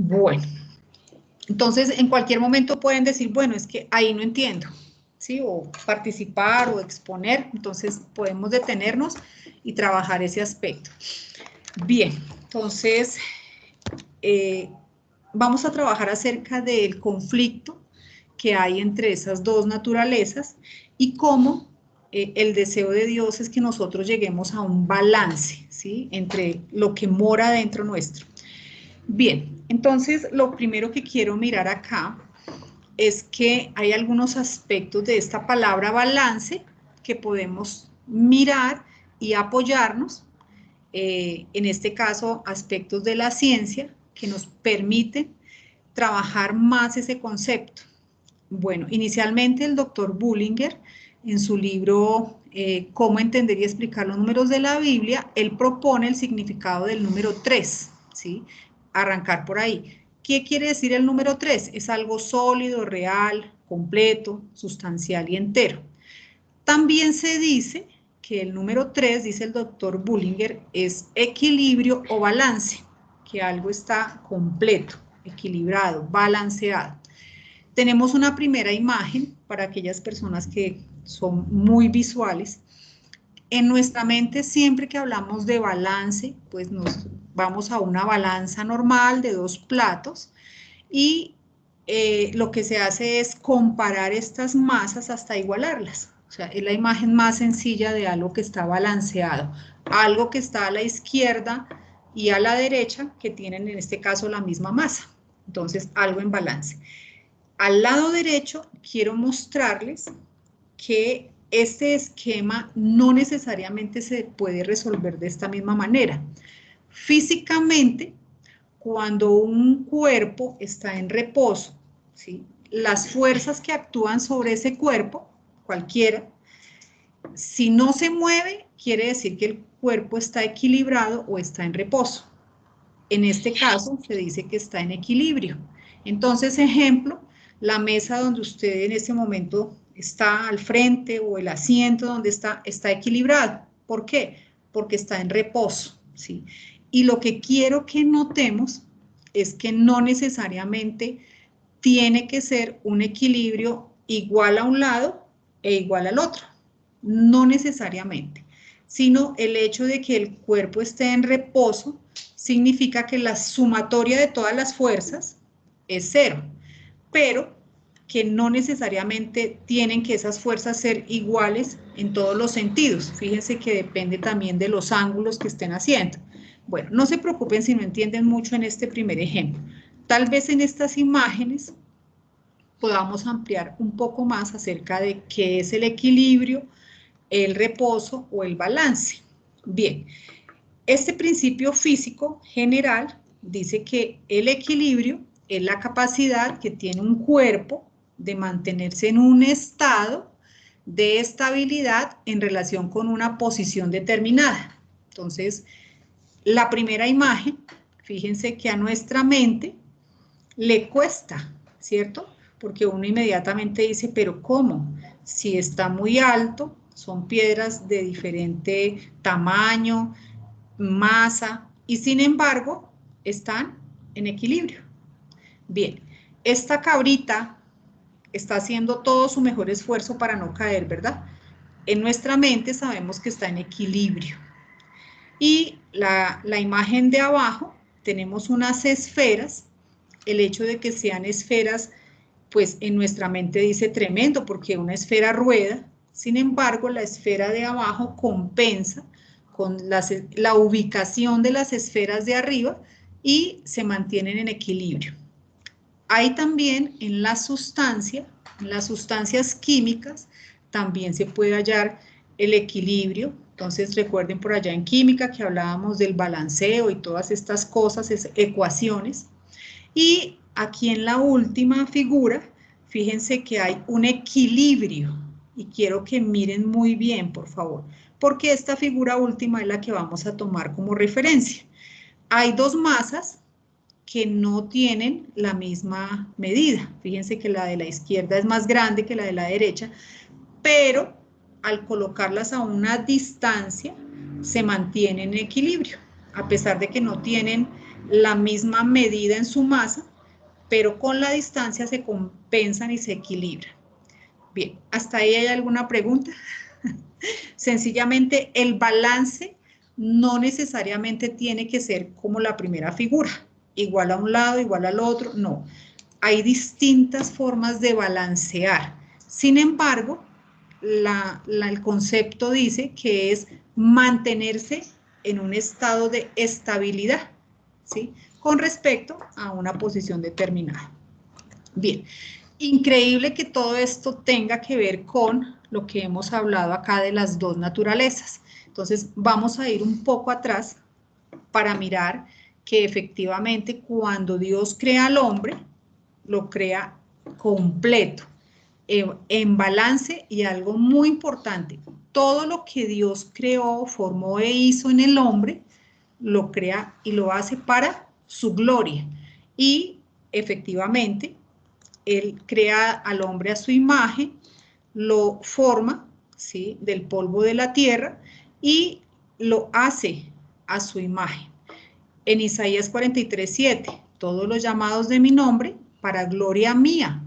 Bueno, entonces en cualquier momento pueden decir, bueno, es que ahí no entiendo, ¿sí? O participar o exponer, entonces podemos detenernos y trabajar ese aspecto. Bien, entonces vamos a trabajar acerca del conflicto que hay entre esas dos naturalezas y cómo el deseo de Dios es que nosotros lleguemos a un balance, ¿sí? Entre lo que mora dentro nuestro. Bien, entonces lo primero que quiero mirar acá es que hay algunos aspectos de esta palabra balance que podemos mirar y apoyarnos, en este caso aspectos de la ciencia que nos permiten trabajar más ese concepto. Bueno, inicialmente el doctor Bullinger, en su libro Cómo entender y explicar los números de la Biblia, él propone el significado del número 3, ¿sí? Arrancar por ahí. ¿Qué quiere decir el número 3? Es algo sólido, real, completo, sustancial y entero. También se dice que el número 3, dice el doctor Bullinger, es equilibrio o balance, que algo está completo, equilibrado, balanceado. Tenemos una primera imagen para aquellas personas que son muy visuales. En nuestra mente, siempre que hablamos de balance, pues nos vamos a una balanza normal de 2 platos y lo que se hace es comparar estas masas hasta igualarlas. O sea, es la imagen más sencilla de algo que está balanceado. Algo que está a la izquierda y a la derecha que tienen en este caso la misma masa. Entonces, algo en balance. Al lado derecho quiero mostrarles que este esquema no necesariamente se puede resolver de esta misma manera. Físicamente, cuando un cuerpo está en reposo, ¿sí? Las fuerzas que actúan sobre ese cuerpo, cualquiera, si no se mueve, quiere decir que el cuerpo está equilibrado o está en reposo. En este caso, se dice que está en equilibrio. Entonces, ejemplo, la mesa donde usted en este momento está al frente o el asiento donde está equilibrado. ¿Por qué? Porque está en reposo, ¿sí? Y lo que quiero que notemos es que no necesariamente tiene que ser un equilibrio igual a un lado e igual al otro. No necesariamente, sino el hecho de que el cuerpo esté en reposo significa que la sumatoria de todas las fuerzas es 0, pero que no necesariamente tienen que esas fuerzas ser iguales en todos los sentidos. Fíjense que depende también de los ángulos que estén haciendo. Bueno, no se preocupen si no entienden mucho en este primer ejemplo. Tal vez en estas imágenes podamos ampliar un poco más acerca de qué es el equilibrio, el reposo o el balance. Bien, este principio físico general dice que el equilibrio es la capacidad que tiene un cuerpo de mantenerse en un estado de estabilidad en relación con una posición determinada. Entonces, la primera imagen, fíjense que a nuestra mente le cuesta, ¿cierto? Porque uno inmediatamente dice, pero ¿cómo? Si está muy alto, son piedras de diferente tamaño, masa, y sin embargo, están en equilibrio. Bien, esta cabrita está haciendo todo su mejor esfuerzo para no caer, ¿verdad? En nuestra mente sabemos que está en equilibrio. Y la imagen de abajo, tenemos unas esferas. El hecho de que sean esferas, pues en nuestra mente dice tremendo, porque una esfera rueda. Sin embargo, la esfera de abajo compensa con la ubicación de las esferas de arriba y se mantienen en equilibrio. Hay también en las sustancias químicas, también se puede hallar el equilibrio. Entonces recuerden por allá en química que hablábamos del balanceo y todas estas cosas, ecuaciones. Y aquí en la última figura, fíjense que hay un equilibrio y quiero que miren muy bien, por favor, porque esta figura última es la que vamos a tomar como referencia. Hay dos masas que no tienen la misma medida. Fíjense que la de la izquierda es más grande que la de la derecha, pero al colocarlas a una distancia se mantienen en equilibrio, a pesar de que no tienen la misma medida en su masa, pero con la distancia se compensan y se equilibran. Bien, ¿hasta ahí hay alguna pregunta? Sencillamente, el balance no necesariamente tiene que ser como la primera figura, igual a un lado, igual al otro, no. Hay distintas formas de balancear. Sin embargo, el concepto dice que es mantenerse en un estado de estabilidad, ¿sí? Con respecto a una posición determinada. Bien, increíble que todo esto tenga que ver con lo que hemos hablado acá de las dos naturalezas. Entonces, vamos a ir un poco atrás para mirar que efectivamente cuando Dios crea al hombre, lo crea completo, en balance, y algo muy importante, todo lo que Dios creó, formó e hizo en el hombre, lo crea y lo hace para su gloria. Y efectivamente, Él crea al hombre a su imagen, lo forma, ¿sí?, del polvo de la tierra y lo hace a su imagen. En Isaías 43:7, todos los llamados de mi nombre para gloria mía.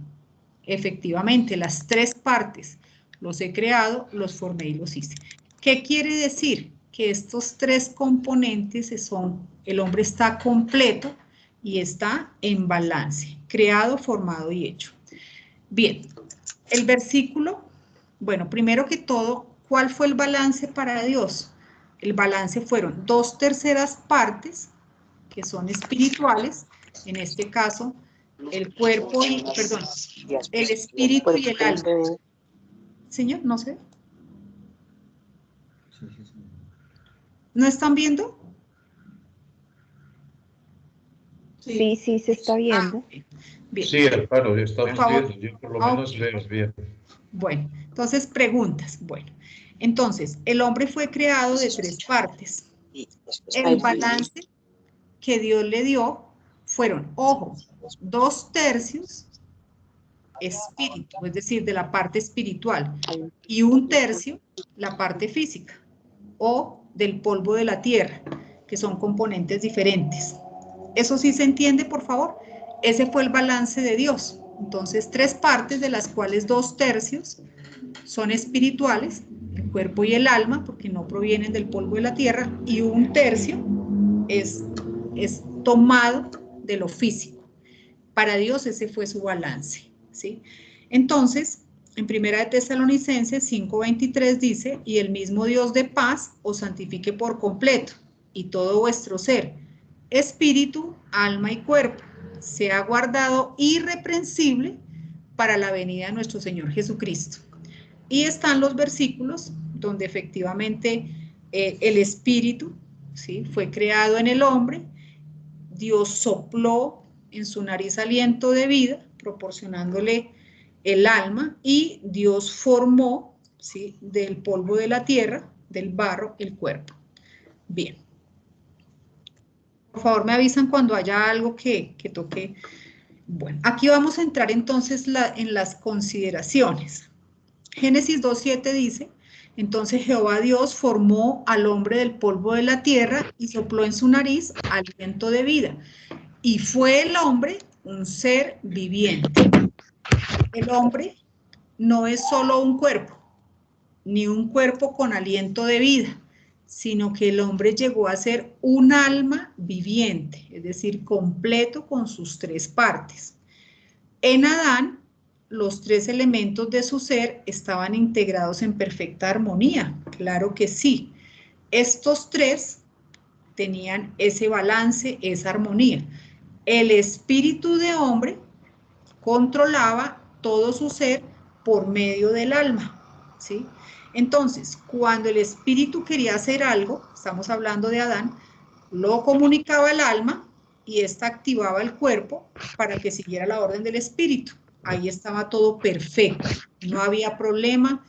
Efectivamente, las tres partes, los he creado, los formé y los hice. ¿Qué quiere decir? Que estos tres componentes son, el hombre está completo y está en balance, creado, formado y hecho. Bien, el versículo, bueno, primero que todo, ¿cuál fue el balance para Dios? El balance fueron 2/3 partes, que son espirituales, en este caso, el cuerpo y, perdón, el espíritu y el alma. Señor, no sé. ¿No están viendo? Sí, sí, se está viendo. Bien. Sí, claro, estamos Por favor. viendo, yo por lo menos veo bien. Bueno, entonces preguntas. Bueno, entonces, el hombre fue creado de tres partes. El balance que Dios le dio fueron, ojo, 2/3 espíritu, es decir, de la parte espiritual, y 1/3 la parte física, o del polvo de la tierra, que son componentes diferentes. ¿Eso sí se entiende, por favor? Ese fue el balance de Dios. Entonces, 3 partes, de las cuales 2/3 son espirituales, el cuerpo y el alma, porque no provienen del polvo de la tierra, y 1/3 es tomado de lo físico. Para Dios ese fue su balance, ¿sí? Entonces, en 1 de Tesalonicenses 5:23 dice, y el mismo Dios de paz os santifique por completo, y todo vuestro ser, espíritu, alma y cuerpo, sea guardado irreprensible para la venida de nuestro Señor Jesucristo. Y están los versículos donde efectivamente el espíritu, ¿sí?, fue creado en el hombre, Dios sopló en su nariz aliento de vida, proporcionándole el alma, y Dios formó, ¿sí?, del polvo de la tierra, del barro, el cuerpo. Bien. Por favor, me avisan cuando haya algo que toque. Bueno, aquí vamos a entrar entonces en las consideraciones. Génesis 2:7 dice, entonces Jehová Dios formó al hombre del polvo de la tierra y sopló en su nariz aliento de vida. Y fue el hombre un ser viviente. El hombre no es solo un cuerpo, ni un cuerpo con aliento de vida, sino que el hombre llegó a ser un alma viviente, es decir, completo con sus tres partes. En Adán, los tres elementos de su ser estaban integrados en perfecta armonía, claro que sí. Estos tres tenían ese balance, esa armonía. El espíritu de hombre controlaba todo su ser por medio del alma, ¿sí? Entonces, cuando el espíritu quería hacer algo, estamos hablando de Adán, lo comunicaba al alma y ésta activaba el cuerpo para que siguiera la orden del espíritu. Ahí estaba todo perfecto, no había problema,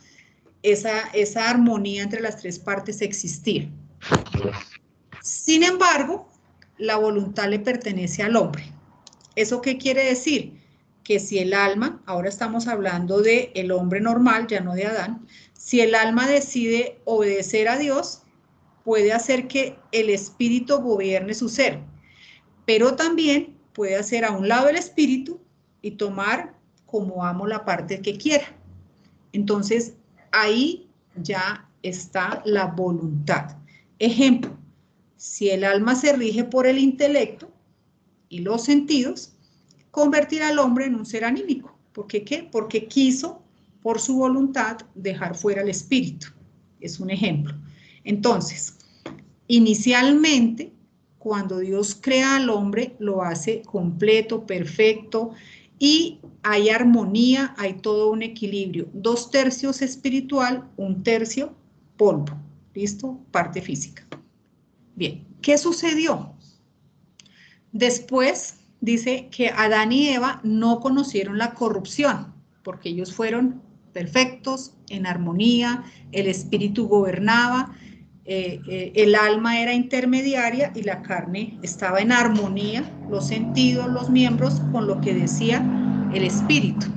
esa armonía entre las tres partes existía. Sin embargo, la voluntad le pertenece al hombre. ¿Eso qué quiere decir? Que si el alma, ahora estamos hablando de el hombre normal, ya no de Adán, si el alma decide obedecer a Dios, puede hacer que el espíritu gobierne su ser, pero también puede hacer a un lado el espíritu y tomar como amo la parte que quiera. Entonces, ahí ya está la voluntad. Ejemplo, si el alma se rige por el intelecto y los sentidos, convertirá al hombre en un ser anímico. ¿Por qué qué? Porque quiso, por su voluntad, dejar fuera el espíritu. Es un ejemplo. Entonces, inicialmente, cuando Dios crea al hombre, lo hace completo, perfecto, y hay armonía, hay todo un equilibrio. 2/3 espiritual, 1/3 polvo. ¿Listo? Parte física. Bien, ¿qué sucedió? Después dice que Adán y Eva no conocieron la corrupción, porque ellos fueron perfectos, en armonía, el espíritu gobernaba, el alma era intermediaria y la carne estaba en armonía, los sentidos, los miembros, con lo que decía el espíritu.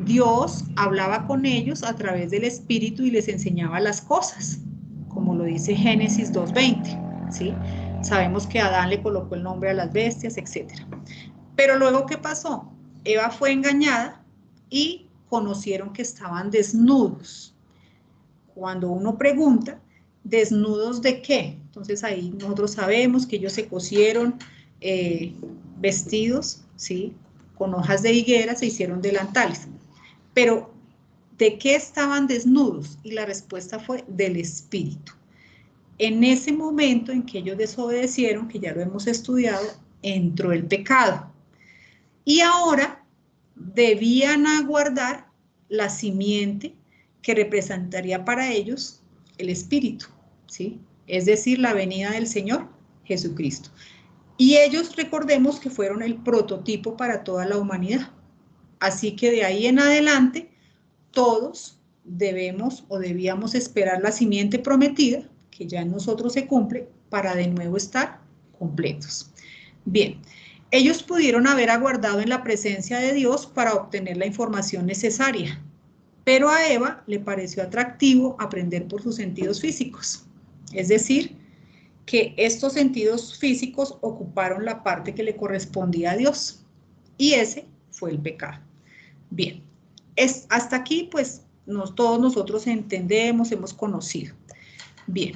Dios hablaba con ellos a través del espíritu y les enseñaba las cosas, como lo dice Génesis 2:20, ¿sí? Sabemos que Adán le colocó el nombre a las bestias, etc. Pero luego, ¿qué pasó? Eva fue engañada y conocieron que estaban desnudos. Cuando uno pregunta, ¿desnudos de qué? Entonces ahí nosotros sabemos que ellos se cosieron vestidos, ¿sí? Con hojas de higuera se hicieron delantales. Pero, ¿de qué estaban desnudos? Y la respuesta fue del espíritu. En ese momento en que ellos desobedecieron, que ya lo hemos estudiado, entró el pecado. Y ahora debían aguardar la simiente que representaría para ellos el Espíritu, ¿sí? Es decir, la venida del Señor Jesucristo. Y ellos, recordemos que fueron el prototipo para toda la humanidad. Así que de ahí en adelante, todos debemos o debíamos esperar la simiente prometida, que ya en nosotros se cumple, para de nuevo estar completos. Bien, ellos pudieron haber aguardado en la presencia de Dios para obtener la información necesaria, pero a Eva le pareció atractivo aprender por sus sentidos físicos. Es decir, que estos sentidos físicos ocuparon la parte que le correspondía a Dios, y ese fue el pecado. Bien, hasta aquí pues todos nosotros entendemos, hemos conocido. Bien,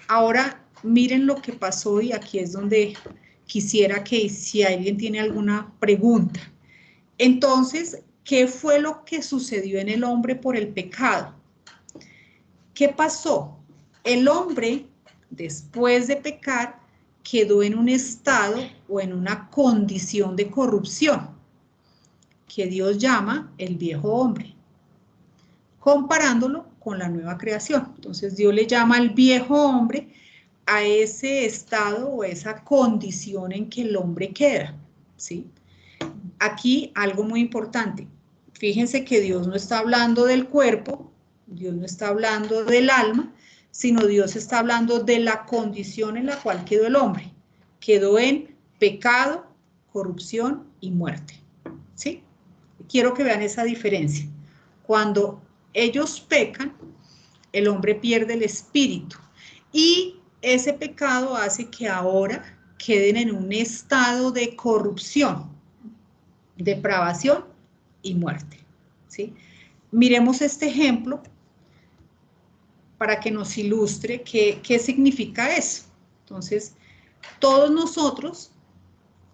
ahora miren lo que pasó y aquí es donde quisiera que si alguien tiene alguna pregunta. Entonces, ¿qué fue lo que sucedió en el hombre por el pecado? ¿Qué pasó? El hombre, después de pecar, quedó en un estado o en una condición de corrupción, que Dios llama el viejo hombre, comparándolo con la nueva creación. Entonces Dios le llama al viejo hombre a ese estado o esa condición en que el hombre queda, ¿sí? Aquí algo muy importante, fíjense que Dios no está hablando del cuerpo, Dios no está hablando del alma, sino Dios está hablando de la condición en la cual quedó el hombre. Quedó en pecado, corrupción y muerte, ¿sí? Quiero que vean esa diferencia. Cuando ellos pecan, el hombre pierde el espíritu y ese pecado hace que ahora queden en un estado de corrupción, depravación y muerte, ¿sí? Miremos este ejemplo para que nos ilustre qué significa eso. Entonces, todos nosotros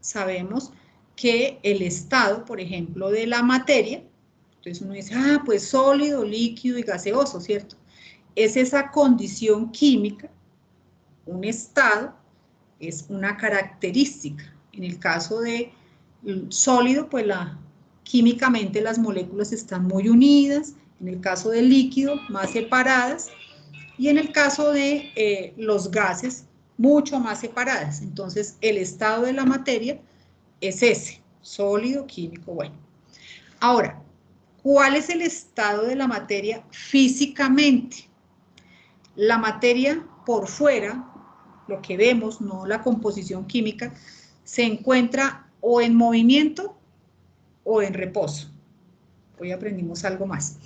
sabemos que el estado, por ejemplo, de la materia, entonces uno dice, pues sólido, líquido y gaseoso, ¿cierto? Es esa condición química, un estado, es una característica. En el caso de sólido, pues químicamente las moléculas están muy unidas, en el caso del líquido, más separadas, y en el caso de los gases, mucho más separadas. Entonces, el estado de la materia es ese, sólido, químico, bueno. Ahora, ¿cuál es el estado de la materia físicamente? La materia por fuera, lo que vemos, no la composición química, se encuentra o en movimiento o en reposo. Hoy aprendimos algo más.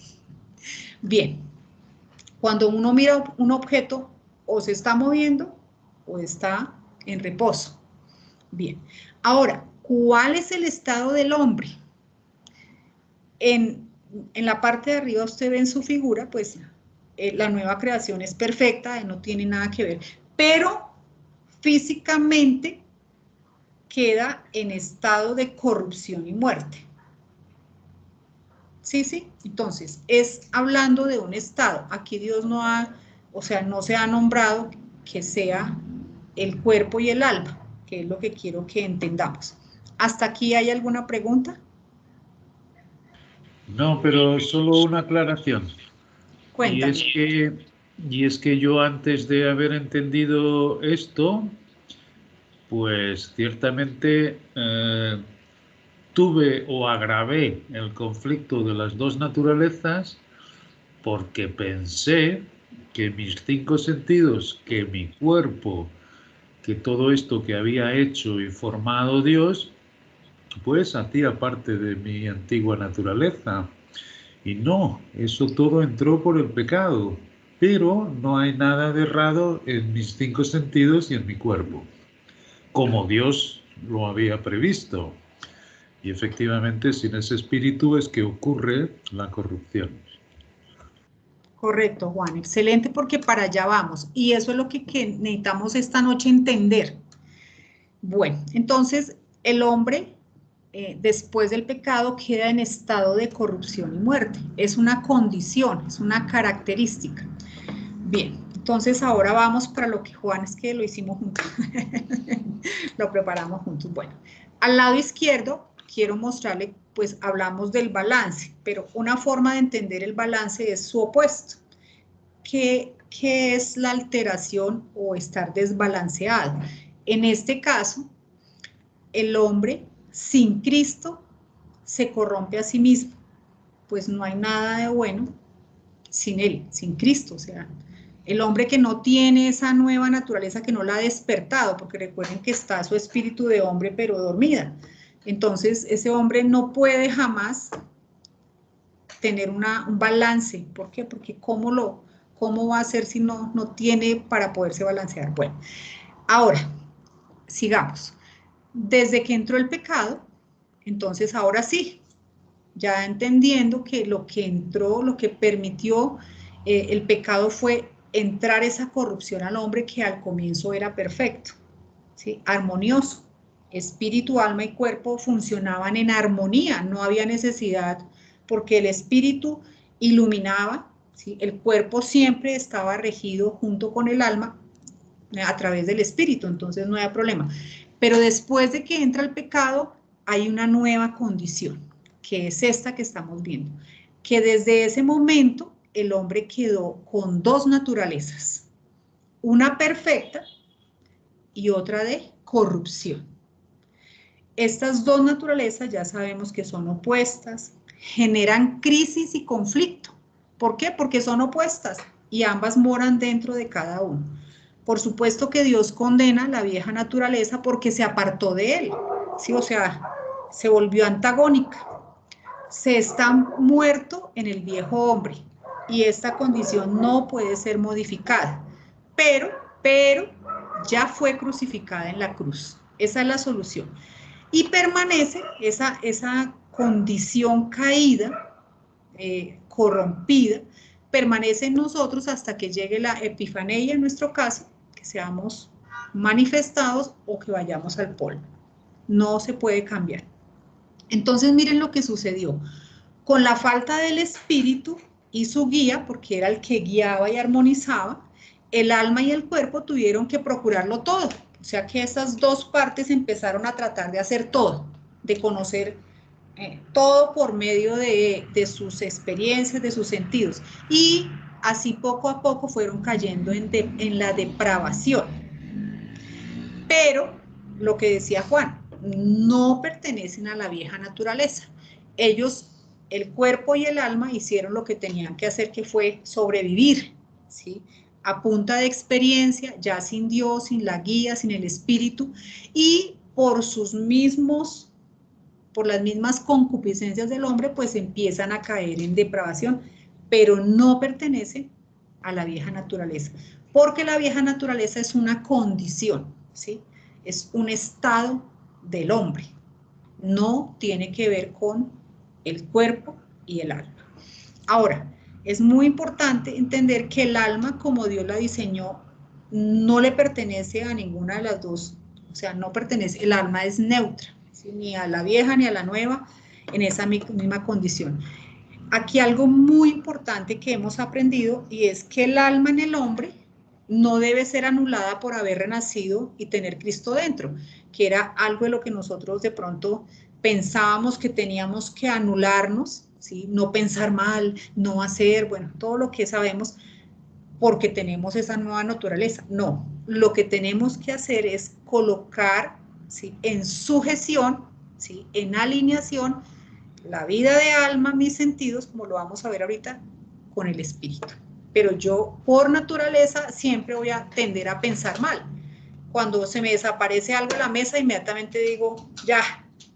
Bien, cuando uno mira un objeto, o se está moviendo o está en reposo. Bien. Ahora, ¿cuál es el estado del hombre? En la parte de arriba usted ve en su figura, pues la nueva creación es perfecta, no tiene nada que ver, pero físicamente queda en estado de corrupción y muerte. Sí, sí, entonces es hablando de un estado. Aquí Dios no ha, o sea, no se ha nombrado que sea el cuerpo y el alma, que es lo que quiero que entendamos. ¿Hasta aquí hay alguna pregunta? No, pero solo una aclaración. Cuéntame. Y es que yo antes de haber entendido esto, pues ciertamente tuve o agravé el conflicto de las dos naturalezas porque pensé que mis cinco sentidos, que mi cuerpo, que todo esto que había hecho y formado Dios, pues hacía parte de mi antigua naturaleza. Y no, eso todo entró por el pecado, pero no hay nada de errado en mis cinco sentidos y en mi cuerpo, como Dios lo había previsto. Y efectivamente, sin ese espíritu es que ocurre la corrupción. Correcto, Juan, excelente, porque para allá vamos. Y eso es lo que necesitamos esta noche entender. Bueno, entonces el hombre, después del pecado, queda en estado de corrupción y muerte. Es una condición, es una característica. Bien, entonces ahora vamos para lo que Juan, es que lo hicimos juntos. Lo preparamos juntos. Bueno, al lado izquierdo quiero mostrarle, pues hablamos del balance, pero una forma de entender el balance es su opuesto. ¿Qué es la alteración o estar desbalanceado? En este caso, el hombre sin Cristo se corrompe a sí mismo, pues no hay nada de bueno sin él, sin Cristo. O sea, el hombre que no tiene esa nueva naturaleza, que no la ha despertado, porque recuerden que está su espíritu de hombre pero dormida. Entonces, ese hombre no puede jamás tener un balance. ¿Por qué? Porque ¿cómo va a ser si no tiene para poderse balancear? Bueno, ahora, sigamos. Desde que entró el pecado, entonces ahora sí, ya entendiendo que lo que entró, lo que permitió el pecado fue entrar esa corrupción al hombre que al comienzo era perfecto, ¿sí? Armonioso. Espíritu, alma y cuerpo funcionaban en armonía, no había necesidad, porque el espíritu iluminaba, ¿sí? El cuerpo siempre estaba regido junto con el alma a través del espíritu, entonces no había problema. Pero después de que entra el pecado, hay una nueva condición, que es esta que estamos viendo, que desde ese momento el hombre quedó con dos naturalezas, una perfecta y otra de corrupción. Estas dos naturalezas ya sabemos que son opuestas, generan crisis y conflicto. ¿Por qué? Porque son opuestas y ambas moran dentro de cada uno. Por supuesto que Dios condena la vieja naturaleza porque se apartó de él, ¿sí? O sea, se volvió antagónica. Se está muerto en el viejo hombre y esta condición no puede ser modificada, pero ya fue crucificada en la cruz. Esa es la solución. Y permanece esa condición caída, corrompida, permanece en nosotros hasta que llegue la epifanía, en nuestro caso, que seamos manifestados o que vayamos al polvo. No se puede cambiar. Entonces miren lo que sucedió. Con la falta del espíritu y su guía, porque era el que guiaba y armonizaba, el alma y el cuerpo tuvieron que procurarlo todo. O sea que esas dos partes empezaron a tratar de hacer todo, de conocer todo por medio de sus experiencias, de sus sentidos. Y así poco a poco fueron cayendo en la depravación. Pero, lo que decía Juan, no pertenecen a la vieja naturaleza. Ellos, el cuerpo y el alma, hicieron lo que tenían que hacer, que fue sobrevivir, ¿sí? A punta de experiencia, ya sin Dios, sin la guía, sin el espíritu, y por las mismas concupiscencias del hombre, pues empiezan a caer en depravación, pero no pertenecen a la vieja naturaleza, porque la vieja naturaleza es una condición, ¿sí? es un estado del hombre. No tiene que ver con el cuerpo y el alma. Ahora, es muy importante entender que el alma, como Dios la diseñó, no le pertenece a ninguna de las dos. O sea, no pertenece, el alma es neutra, ¿sí? Ni a la vieja ni a la nueva en esa misma condición. Aquí algo muy importante que hemos aprendido y es que el alma en el hombre no debe ser anulada por haber renacido y tener Cristo dentro, que era algo de lo que nosotros de pronto pensábamos que teníamos que anularnos, ¿sí? No pensar mal, no hacer, bueno, todo lo que sabemos porque tenemos esa nueva naturaleza. No, lo que tenemos que hacer es colocar, ¿sí?, en sujeción, ¿sí?, en alineación, la vida de alma, mis sentidos, como lo vamos a ver ahorita, con el espíritu. Pero yo, por naturaleza, siempre voy a tender a pensar mal. Cuando se me desaparece algo en la mesa, inmediatamente digo, ya,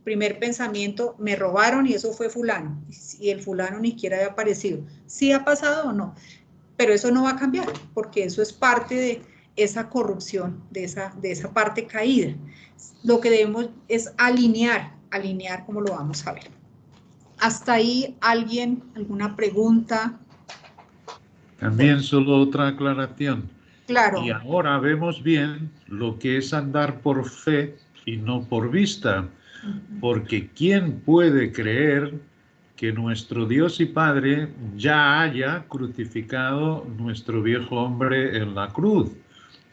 primer pensamiento, me robaron y eso fue fulano. Y el fulano ni siquiera había aparecido. ¿Sí ha pasado o no? Pero eso no va a cambiar, porque eso es parte de esa corrupción, de esa parte caída. Lo que debemos es alinear como lo vamos a ver. ¿Hasta ahí alguna pregunta? También solo otra aclaración. Claro. Y ahora vemos bien lo que es andar por fe y no por vista, porque ¿quién puede creer que nuestro Dios y Padre ya haya crucificado nuestro viejo hombre en la cruz?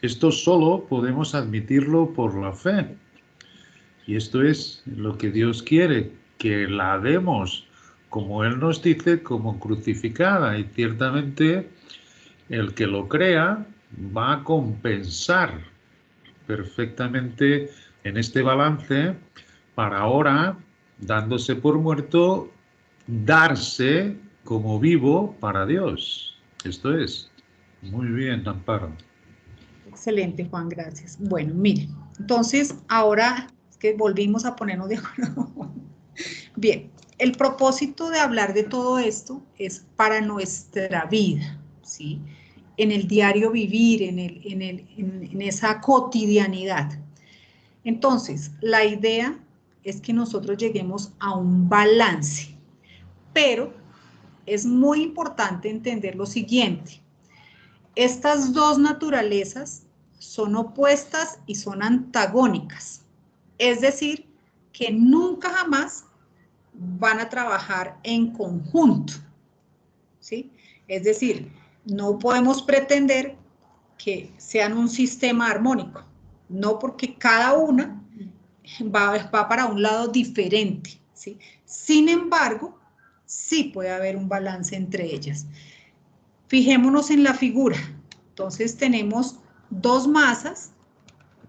Esto solo podemos admitirlo por la fe. Y esto es lo que Dios quiere, que la demos, como Él nos dice, como crucificada. Y ciertamente el que lo crea va a compensar perfectamente en este balance para ahora, dándose por muerto, darse como vivo para Dios. Esto es. Muy bien, Amparo. Excelente, Juan, gracias. Bueno, miren, entonces ahora es que volvimos a ponernos de acuerdo. Bien, el propósito de hablar de todo esto es para nuestra vida, ¿sí? En el diario vivir, en esa cotidianidad. Entonces, la idea es que nosotros lleguemos a un balance, pero es muy importante entender lo siguiente. Estas dos naturalezas son opuestas y son antagónicas. Es decir, que nunca jamás van a trabajar en conjunto, ¿sí? Es decir, no podemos pretender que sean un sistema armónico, no, porque cada una va para un lado diferente, ¿sí? Sin embargo, sí puede haber un balance entre ellas. Fijémonos en la figura. Entonces tenemos dos masas,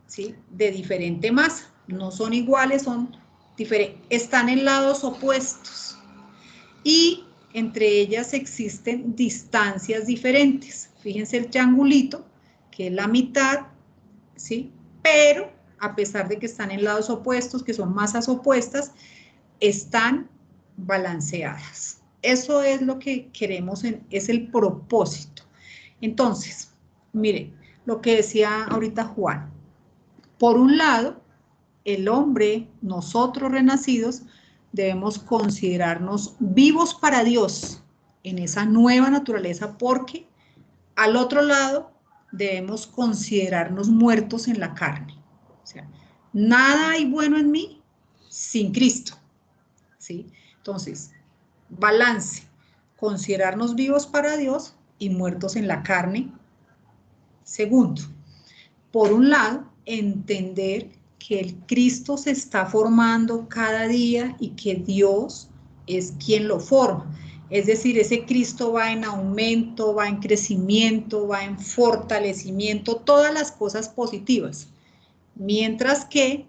¿sí?, de diferente masa. No son iguales, son diferentes. Están en lados opuestos. Y entre ellas existen distancias diferentes. Fíjense el triangulito, que es la mitad, ¿sí? Pero a pesar de que están en lados opuestos, que son masas opuestas, están balanceadas. Eso es lo que queremos, es el propósito. Entonces, miren, lo que decía ahorita Juan. Por un lado, el hombre, nosotros renacidos, debemos considerarnos vivos para Dios en esa nueva naturaleza, porque al otro lado debemos considerarnos muertos en la carne. O sea, nada hay bueno en mí sin Cristo, ¿sí? Entonces, balance, considerarnos vivos para Dios y muertos en la carne. Segundo, por un lado, entender que el Cristo se está formando cada día y que Dios es quien lo forma. Es decir, ese Cristo va en aumento, va en crecimiento, va en fortalecimiento, todas las cosas positivas. Mientras que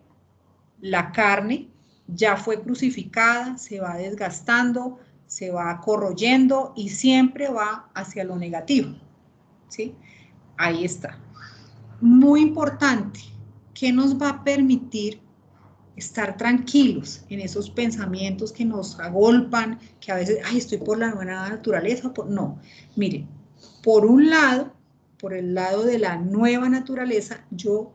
la carne ya fue crucificada, se va desgastando, se va corroyendo y siempre va hacia lo negativo, ¿sí? Ahí está. Muy importante, ¿qué nos va a permitir estar tranquilos en esos pensamientos que nos agolpan, que a veces, ay, estoy por la nueva naturaleza? No, miren, por un lado, por el lado de la nueva naturaleza, yo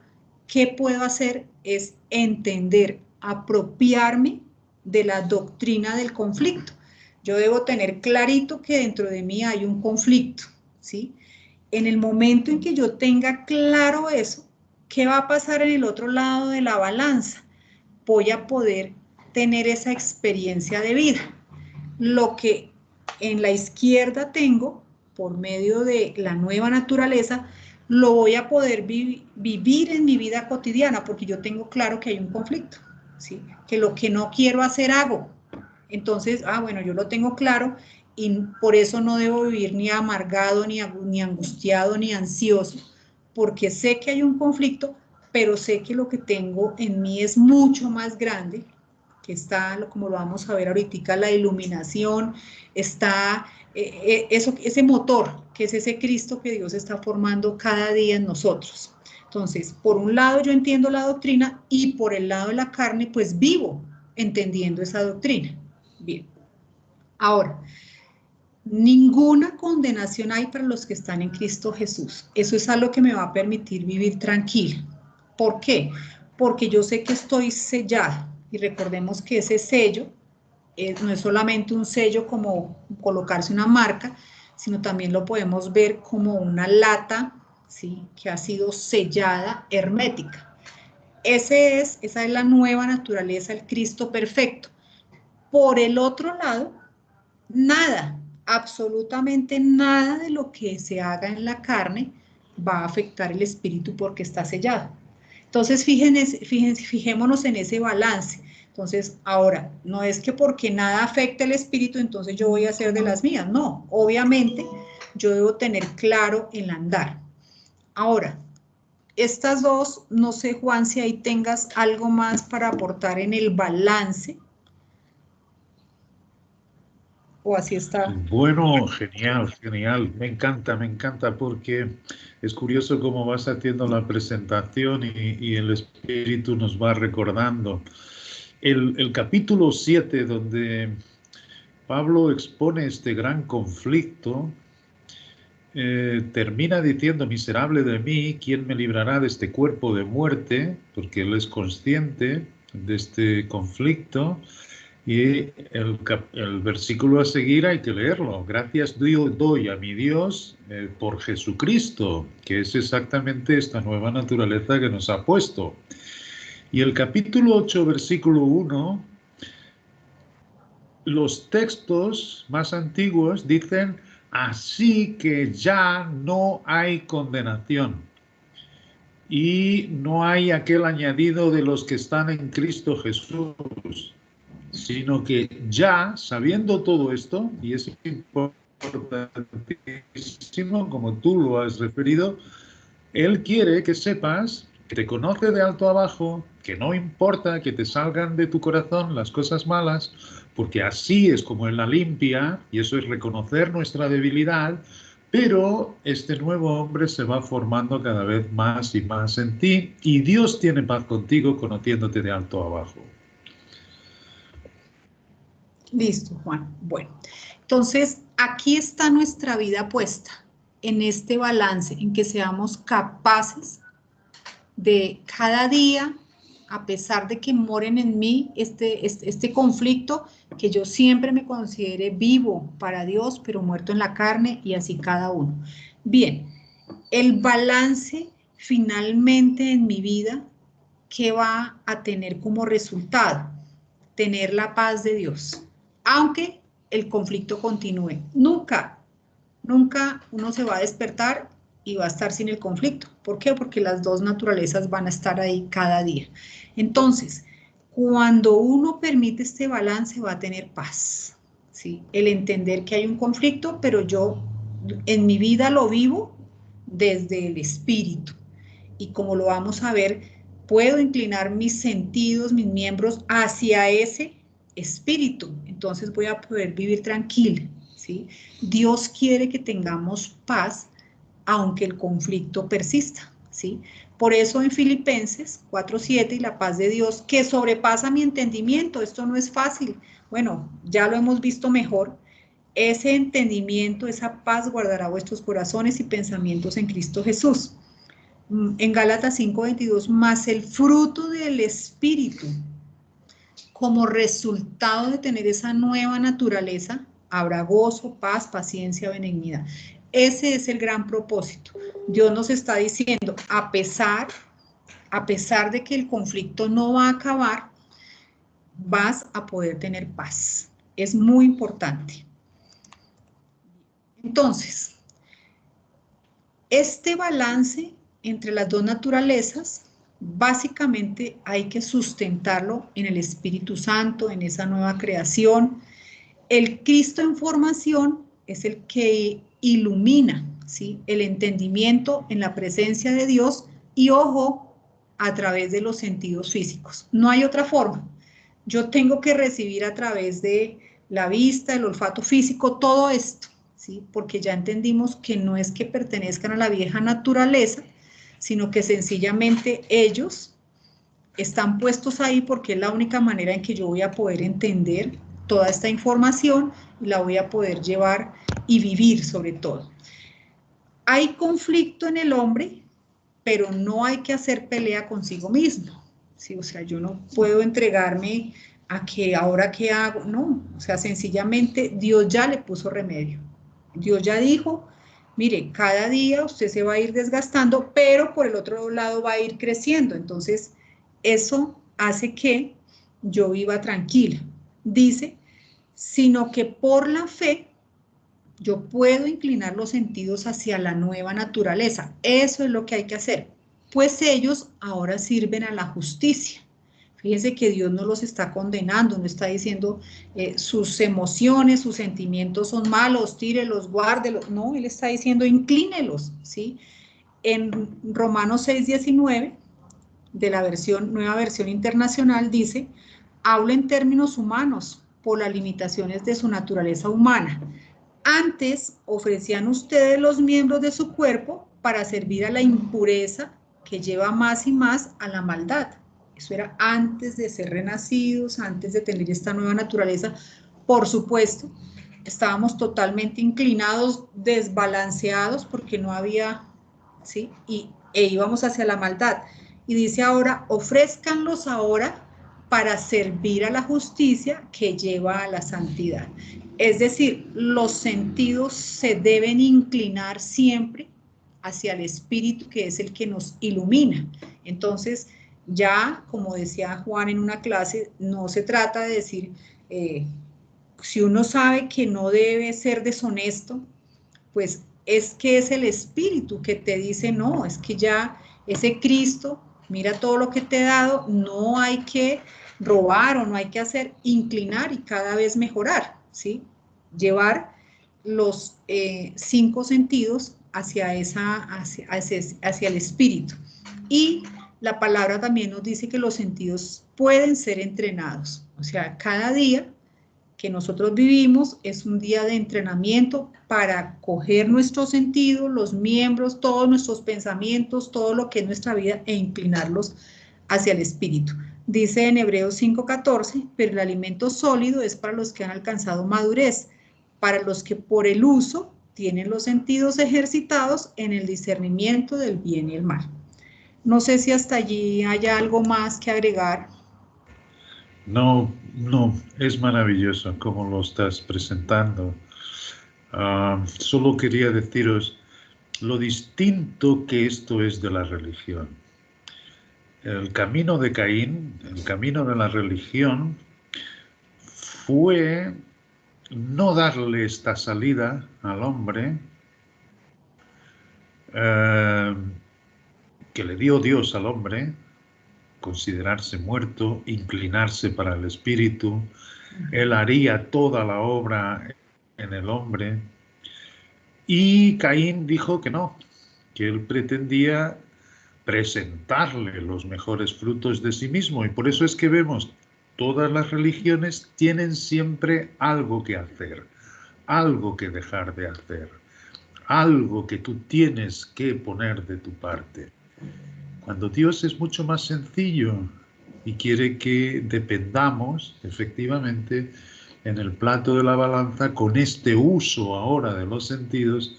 ¿qué puedo hacer? Es entender, apropiarme de la doctrina del conflicto. Yo debo tener clarito que dentro de mí hay un conflicto, ¿sí? En el momento en que yo tenga claro eso, ¿qué va a pasar en el otro lado de la balanza? Voy a poder tener esa experiencia de vida. Lo que en la izquierda tengo, por medio de la nueva naturaleza, lo voy a poder vivir en mi vida cotidiana, porque yo tengo claro que hay un conflicto, ¿sí? Que lo que no quiero hacer, hago. Entonces, bueno, yo lo tengo claro y por eso no debo vivir ni amargado, ni angustiado, ni ansioso, porque sé que hay un conflicto, pero sé que lo que tengo en mí es mucho más grande, que está, como lo vamos a ver ahorita, la iluminación, está ese motor, que es ese Cristo que Dios está formando cada día en nosotros. Entonces, por un lado yo entiendo la doctrina y por el lado de la carne, pues vivo entendiendo esa doctrina. Bien. Ahora, ninguna condenación hay para los que están en Cristo Jesús. Eso es algo que me va a permitir vivir tranquila. ¿Por qué? Porque yo sé que estoy sellada. Y recordemos que ese sello no es solamente un sello como colocarse una marca, sino también lo podemos ver como una lata, ¿sí? Que ha sido sellada hermética. Esa es la nueva naturaleza, el Cristo perfecto. Por el otro lado, nada, absolutamente nada de lo que se haga en la carne va a afectar el espíritu porque está sellado. Entonces, fijémonos en ese balance. Entonces, ahora, no es que porque nada afecta el espíritu, entonces yo voy a hacer de las mías. No, obviamente, yo debo tener claro el andar. Ahora, estas dos, no sé, Juan, si ahí tengas algo más para aportar en el balance. ¿O así está? Bueno, genial, genial. Me encanta porque es curioso cómo vas haciendo la presentación y el espíritu nos va recordando. El capítulo 7, donde Pablo expone este gran conflicto, termina diciendo: miserable de mí, ¿quién me librará de este cuerpo de muerte? Porque él es consciente de este conflicto. Y el versículo a seguir hay que leerlo. Gracias doy a mi Dios por Jesucristo, que es exactamente esta nueva naturaleza que nos ha puesto. Y el capítulo 8, versículo 1, los textos más antiguos dicen: así que ya no hay condenación. Y no hay aquel añadido de los que están en Cristo Jesús, sino que ya, sabiendo todo esto, y es importantísimo, como tú lo has referido, Él quiere que sepas, que te conoce de alto a bajo, que no importa que te salgan de tu corazón las cosas malas, porque así es como Él la limpia, y eso es reconocer nuestra debilidad, pero este nuevo hombre se va formando cada vez más y más en ti, y Dios tiene paz contigo conociéndote de alto a bajo. Listo, Juan. Bueno, entonces aquí está nuestra vida puesta, en este balance, en que seamos capaces de cada día, a pesar de que moren en mí este conflicto, que yo siempre me considere vivo para Dios, pero muerto en la carne, y así cada uno. Bien, el balance finalmente en mi vida, ¿qué va a tener como resultado? Tener la paz de Dios, aunque el conflicto continúe. Nunca uno se va a despertar y va a estar sin el conflicto. ¿Por qué? Porque las dos naturalezas van a estar ahí cada día. Entonces, cuando uno permite este balance, va a tener paz, ¿sí? El entender que hay un conflicto, pero yo en mi vida lo vivo desde el espíritu. Y como lo vamos a ver, puedo inclinar mis sentidos, mis miembros hacia ese espíritu. Entonces voy a poder vivir tranquila, ¿sí? Dios quiere que tengamos paz, aunque el conflicto persista, ¿sí? Por eso en Filipenses 4:7, y la paz de Dios, que sobrepasa mi entendimiento, esto no es fácil, bueno, ya lo hemos visto mejor, ese entendimiento, esa paz guardará vuestros corazones y pensamientos en Cristo Jesús. en Gálatas 5:22, más el fruto del Espíritu, como resultado de tener esa nueva naturaleza, habrá gozo, paz, paciencia, benignidad. Ese es el gran propósito. Dios nos está diciendo, a pesar de que el conflicto no va a acabar, vas a poder tener paz. Es muy importante. Entonces, este balance entre las dos naturalezas, básicamente hay que sustentarlo en el Espíritu Santo, en esa nueva creación. El Cristo en formación es el que ilumina, ¿sí?, el entendimiento en la presencia de Dios y, ojo, a través de los sentidos físicos. No hay otra forma. Yo tengo que recibir a través de la vista, el olfato físico, todo esto, ¿sí?, porque ya entendimos que no es que pertenezcan a la vieja naturaleza, sino que sencillamente ellos están puestos ahí porque es la única manera en que yo voy a poder entender toda esta información y la voy a poder llevar y vivir sobre todo. Hay conflicto en el hombre, pero no hay que hacer pelea consigo mismo, ¿sí? O sea, yo no puedo entregarme a que ahora qué hago, no, o sea, sencillamente Dios ya le puso remedio. Dios ya dijo, mire, cada día usted se va a ir desgastando, pero por el otro lado va a ir creciendo. Entonces, eso hace que yo viva tranquila. Dice, sino que por la fe yo puedo inclinar los sentidos hacia la nueva naturaleza. Eso es lo que hay que hacer, pues ellos ahora sirven a la justicia. Fíjense que Dios no los está condenando, no está diciendo sus emociones, sus sentimientos son malos, tírelos, guárdelos. No, Él está diciendo inclínelos, ¿sí? En Romanos 6:19, de la nueva versión internacional, dice, habla en términos humanos por las limitaciones de su naturaleza humana. Antes ofrecían ustedes los miembros de su cuerpo para servir a la impureza que lleva más y más a la maldad. Eso era antes de ser renacidos, antes de tener esta nueva naturaleza. Por supuesto, estábamos totalmente inclinados, desbalanceados, porque no había, ¿sí? E íbamos hacia la maldad. Y dice ahora, ofrézcanlos ahora para servir a la justicia que lleva a la santidad. Es decir, los sentidos se deben inclinar siempre hacia el Espíritu, que es el que nos ilumina. Entonces, ya, como decía Juan en una clase, no se trata de decir, si uno sabe que no debe ser deshonesto, pues es que es el Espíritu que te dice, no, es que ya ese Cristo, mira todo lo que te he dado, no hay que robar o no hay que hacer, inclinar y cada vez mejorar, ¿sí? Llevar los 5 sentidos hacia el Espíritu. Y la palabra también nos dice que los sentidos pueden ser entrenados. O sea, cada día que nosotros vivimos es un día de entrenamiento para coger nuestros sentidos, los miembros, todos nuestros pensamientos, todo lo que es nuestra vida e inclinarlos hacia el Espíritu. Dice en Hebreos 5:14, pero el alimento sólido es para los que han alcanzado madurez, para los que por el uso tienen los sentidos ejercitados en el discernimiento del bien y el mal. No sé si hasta allí haya algo más que agregar. No, es maravilloso como lo estás presentando. Solo quería deciros lo distinto que esto es de la religión. El camino de Caín, el camino de la religión, fue no darle esta salida al hombre que le dio Dios al hombre, considerarse muerto, inclinarse para el Espíritu. Él haría toda la obra en el hombre. Y Caín dijo que no, que él pretendía presentarle los mejores frutos de sí mismo. Y por eso es que vemos, todas las religiones tienen siempre algo que hacer, algo que dejar de hacer, algo que tú tienes que poner de tu parte. Cuando Dios es mucho más sencillo y quiere que dependamos, efectivamente, en el plato de la balanza, con este uso ahora de los sentidos,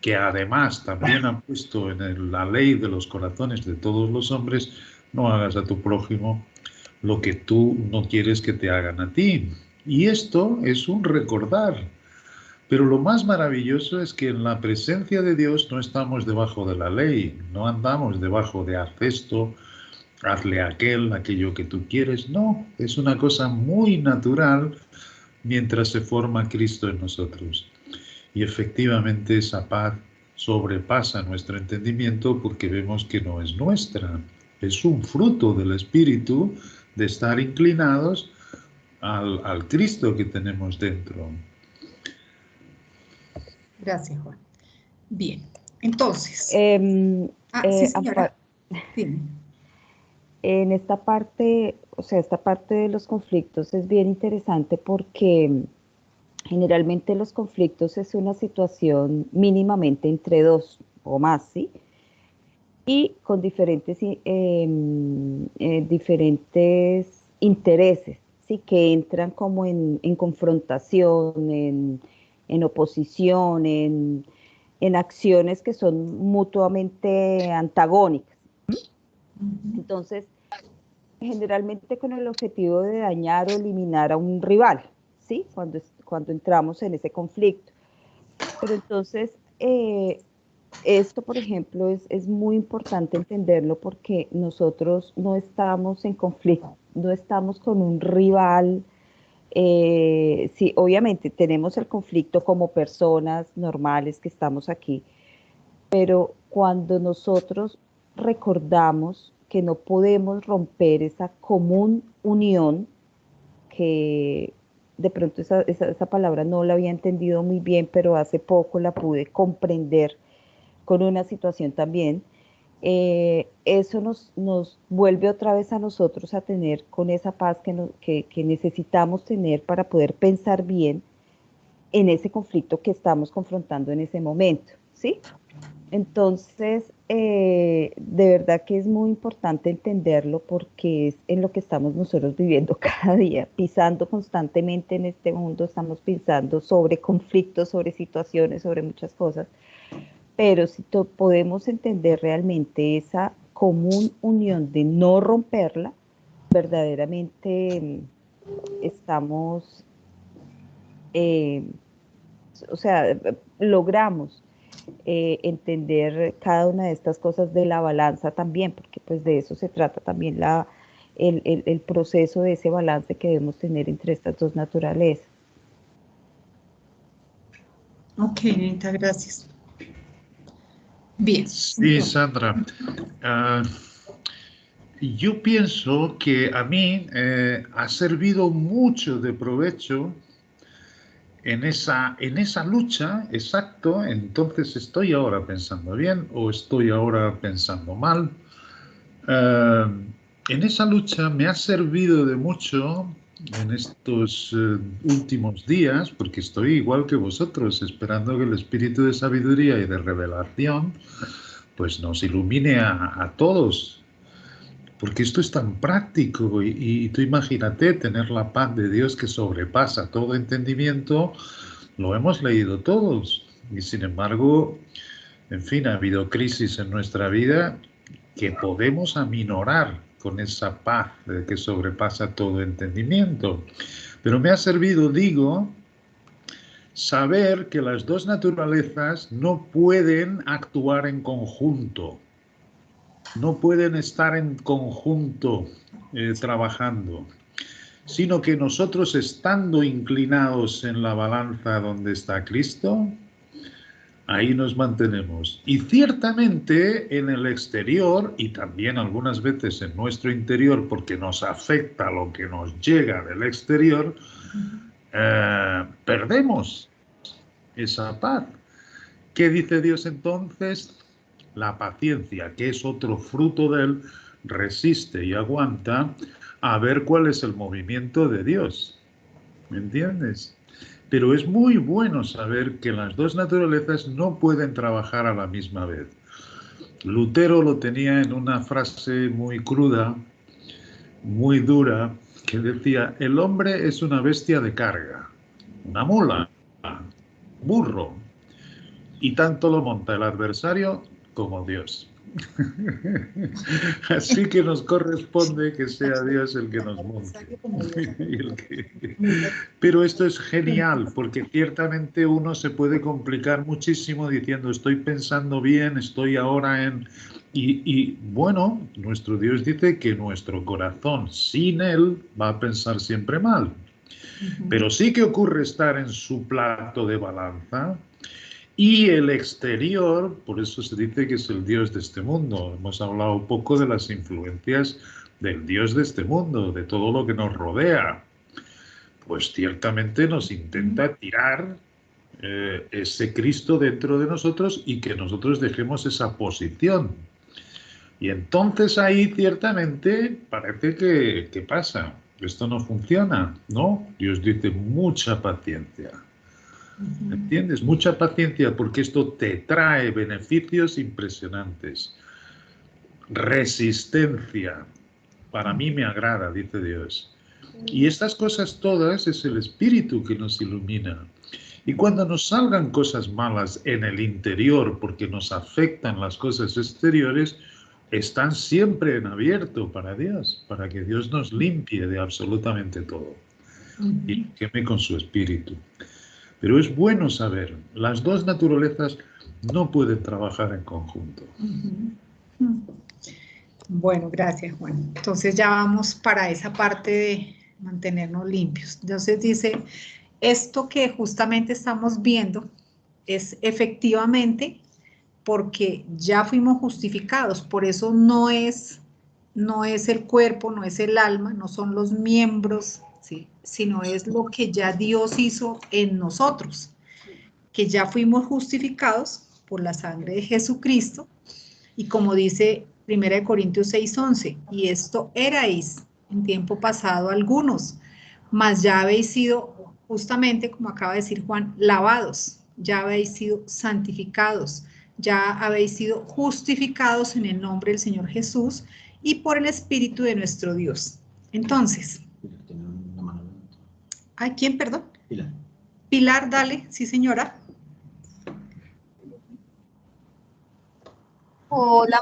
que además también ha puesto en la ley de los corazones de todos los hombres, no hagas a tu prójimo lo que tú no quieres que te hagan a ti. Y esto es un recordar. Pero lo más maravilloso es que en la presencia de Dios no estamos debajo de la ley, no andamos debajo de haz esto, hazle a aquello que tú quieres. No, es una cosa muy natural mientras se forma Cristo en nosotros. Y efectivamente esa paz sobrepasa nuestro entendimiento porque vemos que no es nuestra, es un fruto del Espíritu de estar inclinados al Cristo que tenemos dentro. Gracias, Juan. Bien, entonces. Sí, señora. Dime. En esta parte, o sea, esta parte de los conflictos es bien interesante porque generalmente los conflictos es una situación mínimamente entre dos o más, ¿sí? Y con diferentes intereses, ¿sí? Que entran como en confrontación, en oposición, en acciones que son mutuamente antagónicas. Entonces, generalmente con el objetivo de dañar o eliminar a un rival, ¿sí? Cuando entramos en ese conflicto. Pero entonces, esto, por ejemplo, es muy importante entenderlo porque nosotros no estamos en conflicto, no estamos con un rival. Sí, obviamente tenemos el conflicto como personas normales que estamos aquí, pero cuando nosotros recordamos que no podemos romper esa común unión, que de pronto esa palabra no la había entendido muy bien, pero hace poco la pude comprender con una situación también, eso nos vuelve otra vez a nosotros a tener con esa paz que necesitamos tener para poder pensar bien en ese conflicto que estamos confrontando en ese momento, ¿sí? Entonces, de verdad que es muy importante entenderlo porque es en lo que estamos nosotros viviendo cada día, pisando constantemente en este mundo, estamos pensando sobre conflictos, sobre situaciones, sobre muchas cosas, pero si podemos entender realmente esa común unión de no romperla, verdaderamente estamos, o sea, logramos entender cada una de estas cosas de la balanza también, porque pues de eso se trata también el proceso de ese balance que debemos tener entre estas dos naturalezas. Ok, Nenita, gracias. Bien. Sí, Sandra. Yo pienso que a mí ha servido mucho de provecho en esa lucha, exacto. Entonces, ¿estoy ahora pensando bien o estoy ahora pensando mal? En esa lucha me ha servido de mucho en estos últimos días, porque estoy igual que vosotros, esperando que el espíritu de sabiduría y de revelación pues nos ilumine a todos, porque esto es tan práctico y tú imagínate tener la paz de Dios que sobrepasa todo entendimiento, lo hemos leído todos y sin embargo, en fin, ha habido crisis en nuestra vida que podemos aminorar con esa paz que sobrepasa todo entendimiento. Pero me ha servido, digo, saber que las dos naturalezas no pueden actuar en conjunto, no pueden estar en conjunto trabajando, sino que nosotros estando inclinados en la balanza donde está Cristo, ahí nos mantenemos. Y ciertamente en el exterior y también algunas veces en nuestro interior, porque nos afecta lo que nos llega del exterior, perdemos esa paz. ¿Qué dice Dios entonces? La paciencia, que es otro fruto de él, resiste y aguanta a ver cuál es el movimiento de Dios. ¿Me entiendes? Pero es muy bueno saber que las dos naturalezas no pueden trabajar a la misma vez. Lutero lo tenía en una frase muy cruda, muy dura, que decía, el hombre es una bestia de carga, una mula, burro. y tanto lo monta el adversario como Dios. Así que nos corresponde que sea Dios el que nos monte. Pero esto es genial, porque ciertamente uno se puede complicar muchísimo diciendo estoy pensando bien, estoy ahora en... Y bueno, nuestro Dios dice que nuestro corazón sin Él va a pensar siempre mal. Pero sí que ocurre estar en su plato de balanza. Y el exterior, por eso se dice que es el Dios de este mundo. Hemos hablado un poco de las influencias del Dios de este mundo, de todo lo que nos rodea. Pues ciertamente nos intenta tirar ese Cristo dentro de nosotros y que nosotros dejemos esa posición. Y entonces ahí ciertamente parece que pasa. Esto no funciona, ¿no? Dios dice mucha paciencia. ¿Entiendes? Mucha paciencia porque esto te trae beneficios impresionantes. Resistencia. Para mí me agrada, dice Dios. Y estas cosas todas es el Espíritu que nos ilumina. Y cuando nos salgan cosas malas en el interior porque nos afectan las cosas exteriores, están siempre en abierto para Dios, para que Dios nos limpie de absolutamente todo. Y queme con su Espíritu. Pero es bueno saber, las dos naturalezas no pueden trabajar en conjunto. Bueno, gracias, Juan. Entonces ya vamos para esa parte de mantenernos limpios. Entonces dice, esto que justamente estamos viendo es efectivamente porque ya fuimos justificados, por eso no es el cuerpo, no es el alma, no son los miembros, ¿sí? Sino es lo que ya Dios hizo en nosotros, que ya fuimos justificados por la sangre de Jesucristo, y como dice 1 Corintios 6:11, y esto erais en tiempo pasado algunos, mas ya habéis sido, justamente como acaba de decir Juan, lavados, ya habéis sido santificados, ya habéis sido justificados en el nombre del Señor Jesús y por el Espíritu de nuestro Dios. Entonces, ¿ay, quién, perdón? Pilar. Pilar, dale, sí señora. Hola,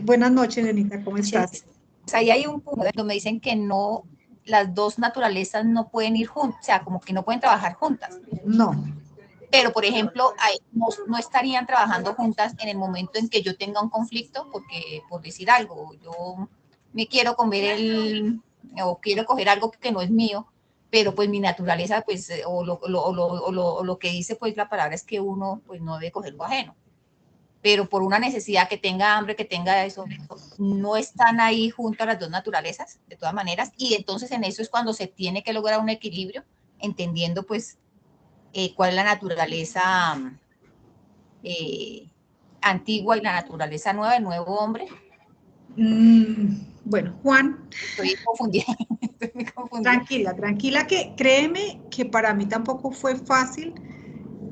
Buenas noches, Denita, ¿cómo estás? Ahí hay un punto donde me dicen que no, las dos naturalezas no pueden ir juntas, o sea, como que no pueden trabajar juntas. No. Pero, por ejemplo, no estarían trabajando juntas en el momento en que yo tenga un conflicto, porque, por decir algo, yo me quiero comer o quiero coger algo que no es mío, pero pues mi naturaleza, pues, o lo que dice pues la palabra es que uno pues no debe coger lo ajeno. Pero por una necesidad que tenga hambre, que tenga eso, no están ahí juntas las dos naturalezas, de todas maneras, y entonces en eso es cuando se tiene que lograr un equilibrio, entendiendo pues cuál es la naturaleza antigua y la naturaleza nueva, el nuevo hombre. Bueno, Juan. Estoy confundida. Tranquila, que créeme que para mí tampoco fue fácil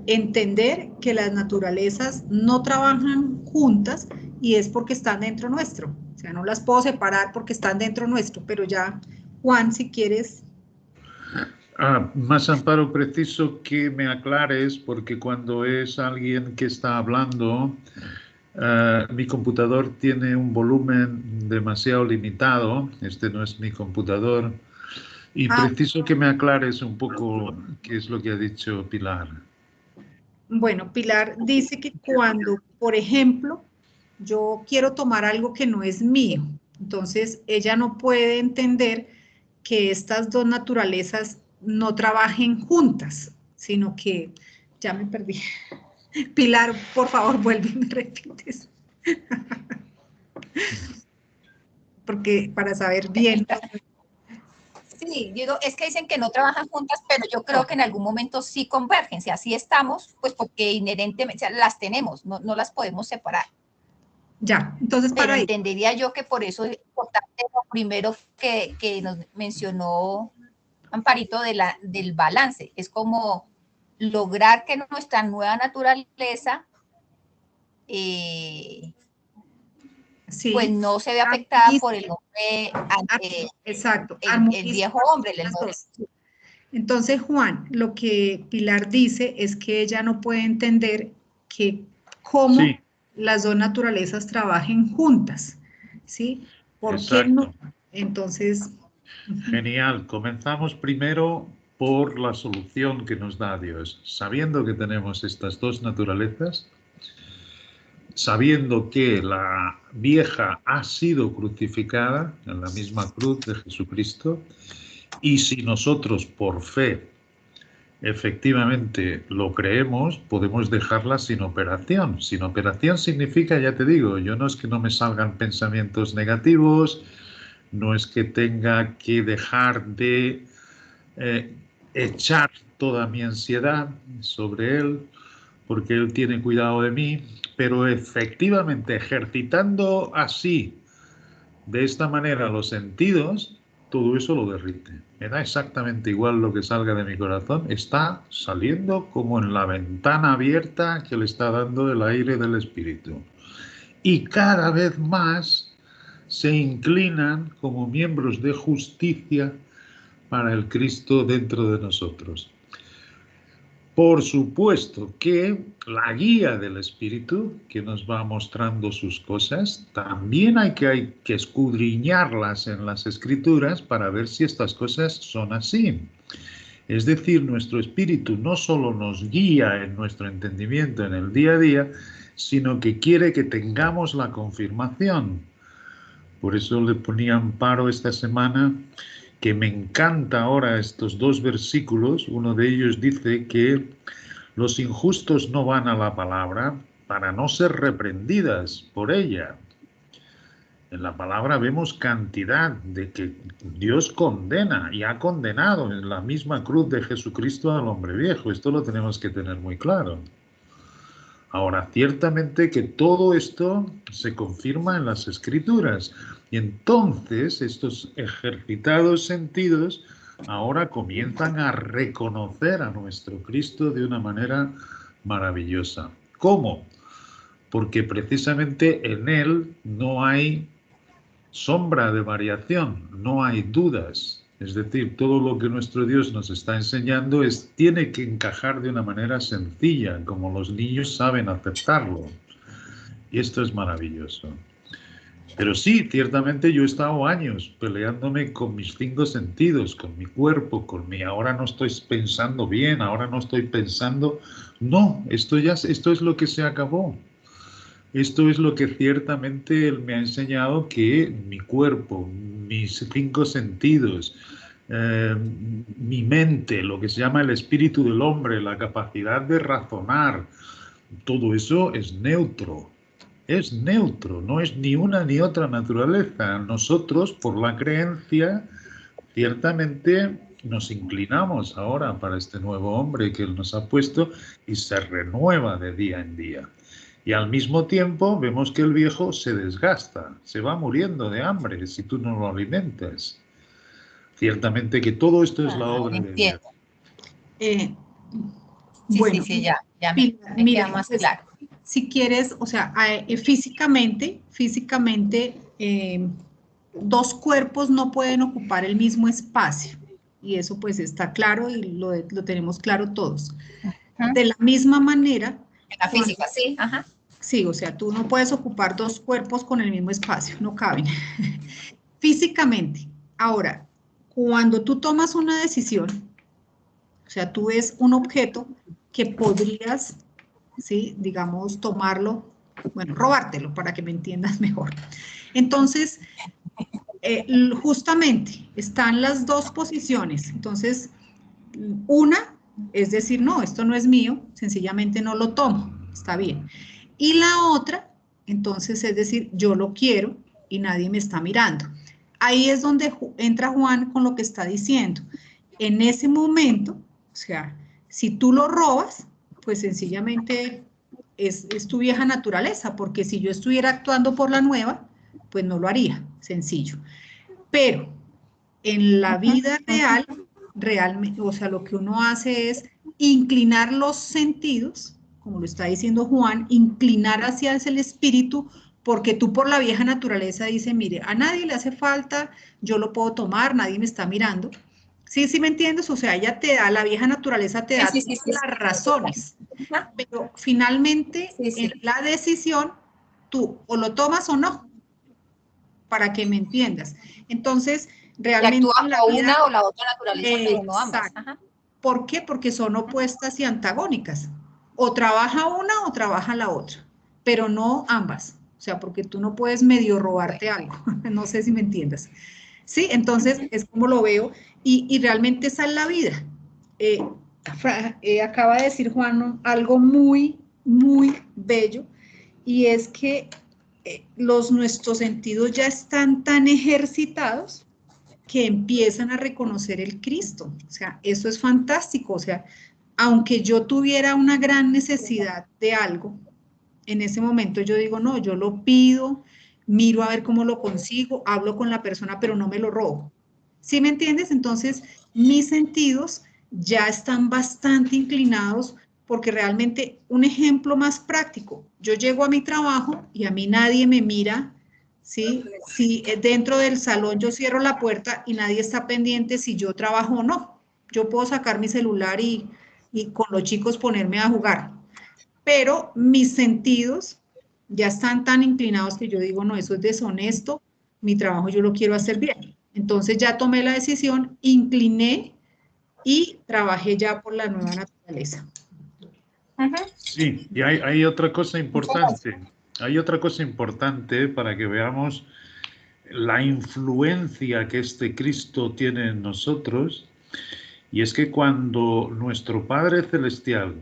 entender que las naturalezas no trabajan juntas y es porque están dentro nuestro. O sea, no las puedo separar porque están dentro nuestro, pero ya, Juan, si quieres. Más Amparo, preciso que me aclares, porque cuando es alguien que está hablando, mi computador tiene un volumen demasiado limitado, este no es mi computador, y preciso que me aclares un poco qué es lo que ha dicho Pilar. Bueno, Pilar dice que cuando, por ejemplo, yo quiero tomar algo que no es mío, entonces ella no puede entender que estas dos naturalezas no trabajen juntas, sino que, ya me perdí. Pilar, por favor, vuelve y me repites. Porque para saber bien. Sí, digo, es que dicen que no trabajan juntas, pero yo creo que en algún momento sí convergen, si así estamos, pues porque inherentemente, o sea, las tenemos, no las podemos separar. Ya, entonces para ahí. Entendería yo que por eso es importante lo primero que nos mencionó Amparito del balance, es como lograr que nuestra nueva naturaleza sí, pues no se ve afectada por el hombre, exacto, el viejo hombre. Entonces, Juan, lo que Pilar dice es que ella no puede entender que cómo Sí, las dos naturalezas trabajen juntas, ¿sí? ¿Por qué no? exacto. Entonces, Genial. Comenzamos primero por la solución que nos da Dios. Sabiendo que tenemos estas dos naturalezas, sabiendo que la vieja ha sido crucificada en la misma cruz de Jesucristo, y si nosotros por fe efectivamente lo creemos, podemos dejarla sin operación. Sin operación significa, ya te digo, yo no es que no me salgan pensamientos negativos, no es que tenga que dejar de eh, echar toda mi ansiedad sobre él, porque él tiene cuidado de mí, pero efectivamente ejercitando así, de esta manera, los sentidos, todo eso lo derrite. Me da exactamente igual lo que salga de mi corazón, está saliendo como en la ventana abierta que le está dando el aire del espíritu. Y cada vez más se inclinan como miembros de justicia para el Cristo dentro de nosotros. Por supuesto que la guía del Espíritu, que nos va mostrando sus cosas, también hay que escudriñarlas en las Escrituras para ver si estas cosas son así. Es decir, nuestro Espíritu no solo nos guía en nuestro entendimiento en el día a día, sino que quiere que tengamos la confirmación. Por eso le ponía amparo esta semana, que me encanta ahora estos dos versículos. Uno de ellos dice que los injustos no van a la palabra para no ser reprendidas por ella. En la palabra vemos cantidad de que Dios condena y ha condenado en la misma cruz de Jesucristo al hombre viejo. Esto lo tenemos que tener muy claro. Ahora, ciertamente que todo esto se confirma en las Escrituras, y entonces estos ejercitados sentidos ahora comienzan a reconocer a nuestro Cristo de una manera maravillosa. ¿Cómo? Porque precisamente en Él no hay sombra de variación, no hay dudas. Es decir, todo lo que nuestro Dios nos está enseñando tiene que encajar de una manera sencilla, como los niños saben aceptarlo. Y esto es maravilloso. Pero sí, ciertamente yo he estado años peleándome con mis 5 sentidos, con mi cuerpo, ahora no estoy pensando bien, ahora no estoy pensando. No, esto es lo que se acabó. Esto es lo que ciertamente Él me ha enseñado, que mi cuerpo, mis 5 sentidos, mi mente, lo que se llama el espíritu del hombre, la capacidad de razonar, todo eso es neutro. Es neutro, no es ni una ni otra naturaleza. Nosotros, por la creencia, ciertamente nos inclinamos ahora para este nuevo hombre que Él nos ha puesto y se renueva de día en día. Y al mismo tiempo vemos que el viejo se desgasta, se va muriendo de hambre si tú no lo alimentas. Ciertamente que todo esto es la obra de Dios. Bueno, sí, ya me queda más pues, claro. Si quieres, o sea, físicamente, dos cuerpos no pueden ocupar el mismo espacio, y eso pues está claro y lo tenemos claro todos. De la misma manera... En la física, sí, ajá. Sí, o sea, tú no puedes ocupar dos cuerpos con el mismo espacio, no caben. Físicamente. Ahora, cuando tú tomas una decisión, o sea, tú ves un objeto que podrías, ¿sí? Digamos, tomarlo, bueno, robártelo para que me entiendas mejor. Entonces, justamente están las dos posiciones. Entonces, una es decir, no, esto no es mío, sencillamente no lo tomo, está bien. Y la otra, entonces, es decir, yo lo quiero y nadie me está mirando. Ahí es donde entra Juan con lo que está diciendo. En ese momento, o sea, si tú lo robas, pues sencillamente es tu vieja naturaleza, porque si yo estuviera actuando por la nueva, pues no lo haría, sencillo. Pero en la vida real, realmente, o sea, lo que uno hace es inclinar los sentidos, como lo está diciendo Juan, inclinar hacia el espíritu, porque tú por la vieja naturaleza dices, mire, a nadie le hace falta, yo lo puedo tomar, nadie me está mirando, Sí, sí me entiendes, o sea, ella te da, la vieja naturaleza te da Sí, las razones, Ajá. pero finalmente en la decisión tú o lo tomas o no, para que me entiendas. Entonces, Y realmente actúa en la o vida, una o la otra naturaleza, pero no ambas. exacto. Ajá. ¿Por qué? Porque son opuestas y antagónicas. O trabaja una o trabaja la otra, pero no ambas. O sea, porque tú no puedes medio robarte algo. No sé si me entiendas. Sí, entonces es como lo veo y realmente esa es la vida. Eh, acaba de decir Juan algo muy, muy bello y es que nuestros sentidos ya están tan ejercitados que empiezan a reconocer el Cristo. O sea, eso es fantástico. O sea, aunque yo tuviera una gran necesidad de algo, en ese momento yo digo, no, yo lo pido, miro a ver cómo lo consigo, hablo con la persona, pero no me lo robo. ¿Sí me entiendes? Entonces, mis sentidos ya están bastante inclinados porque realmente un ejemplo más práctico, yo llego a mi trabajo y a mí nadie me mira, ¿sí? Si dentro del salón yo cierro la puerta y nadie está pendiente si yo trabajo o no. Yo puedo sacar mi celular y con los chicos ponerme a jugar, pero mis sentidos ya están tan inclinados que yo digo, no, eso es deshonesto, mi trabajo yo lo quiero hacer bien. Entonces ya tomé la decisión, incliné y trabajé ya por la nueva naturaleza. Sí, y hay otra cosa importante. Hay otra cosa importante para que veamos la influencia que este Cristo tiene en nosotros, y es que cuando nuestro Padre Celestial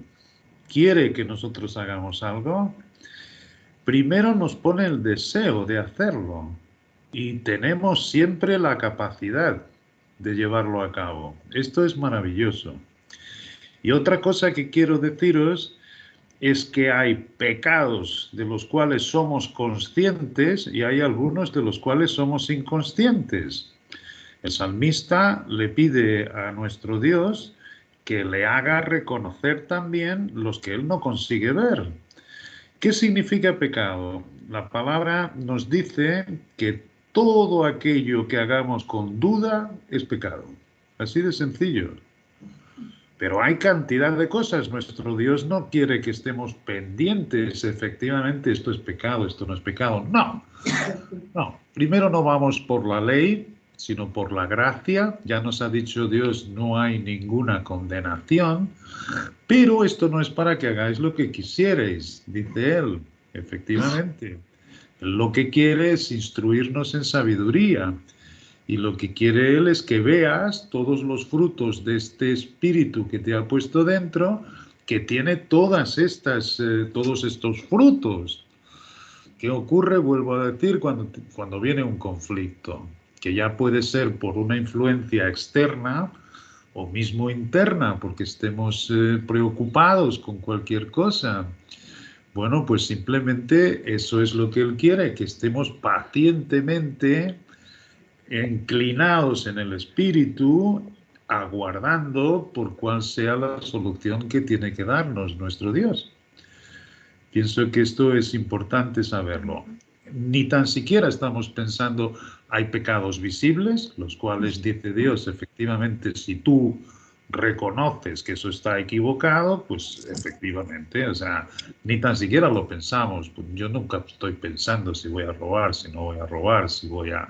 quiere que nosotros hagamos algo, primero nos pone el deseo de hacerlo y tenemos siempre la capacidad de llevarlo a cabo. Esto es maravilloso. Y otra cosa que quiero deciros es que hay pecados de los cuales somos conscientes y hay algunos de los cuales somos inconscientes. El salmista le pide a nuestro Dios que le haga reconocer también los que él no consigue ver. ¿Qué significa pecado? La palabra nos dice que todo aquello que hagamos con duda es pecado. Así de sencillo. Pero hay cantidad de cosas. Nuestro Dios no quiere que estemos pendientes. Efectivamente, esto es pecado, esto no es pecado. No, no. Primero no vamos por la ley, sino por la gracia. Ya nos ha dicho Dios, no hay ninguna condenación. Pero esto no es para que hagáis lo que quisierais, dice Él. Efectivamente. Lo que quiere es instruirnos en sabiduría. Y lo que quiere Él es que veas todos los frutos de este espíritu que te ha puesto dentro, que tiene todos estos frutos. ¿Qué ocurre? Vuelvo a decir, cuando viene un conflicto, que ya puede ser por una influencia externa o mismo interna, porque estemos preocupados con cualquier cosa. Bueno, pues simplemente eso es lo que Él quiere, que estemos pacientemente inclinados en el espíritu, aguardando por cuál sea la solución que tiene que darnos nuestro Dios. Pienso que esto es importante saberlo. Ni tan siquiera estamos pensando, hay pecados visibles, los cuales dice Dios, efectivamente, si tú reconoces que eso está equivocado, pues efectivamente, o sea, ni tan siquiera lo pensamos. Yo nunca estoy pensando si voy a robar, si no voy a robar, si voy a,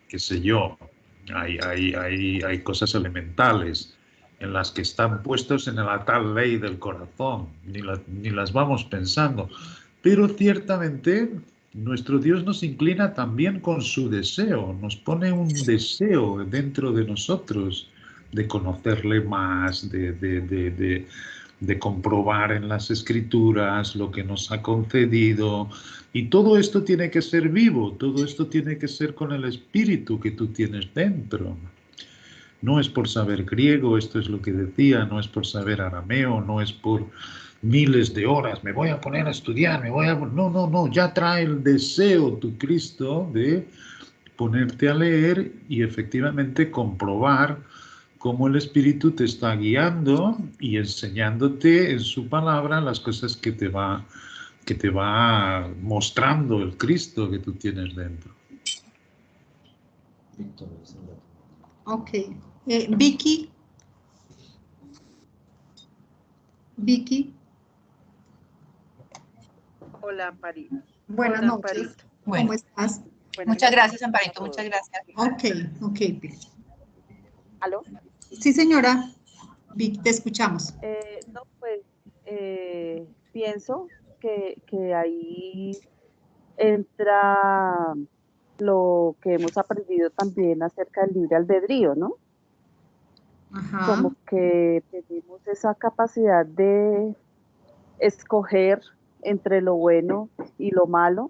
qué sé yo. Hay cosas elementales en las que están puestos en la tal ley del corazón, ni las vamos pensando. Pero ciertamente nuestro Dios nos inclina también con su deseo, nos pone un deseo dentro de nosotros de conocerle más, de comprobar en las escrituras lo que nos ha concedido. Y todo esto tiene que ser vivo, todo esto tiene que ser con el espíritu que tú tienes dentro. No es por saber griego, esto es lo que decía, no es por saber arameo, no es por miles de horas, me voy a poner a estudiar, No, no, no, ya trae el deseo tu Cristo de ponerte a leer y efectivamente comprobar cómo el Espíritu te está guiando y enseñándote en su palabra las cosas que te va mostrando el Cristo que tú tienes dentro. Ok. Vicky. Vicky. Hola, Amparito. Buenas Hola, noches. Amparito. Bueno, ¿Cómo estás? Buenas muchas gracias, noches a Amparito, todos. muchas gracias. Ok, Vicky. ¿Aló? Sí, señora. Vicky, te escuchamos. No, pues pienso que ahí entra lo que hemos aprendido también acerca del libre albedrío, ¿no? Ajá. Como que tenemos esa capacidad de escoger entre lo bueno y lo malo,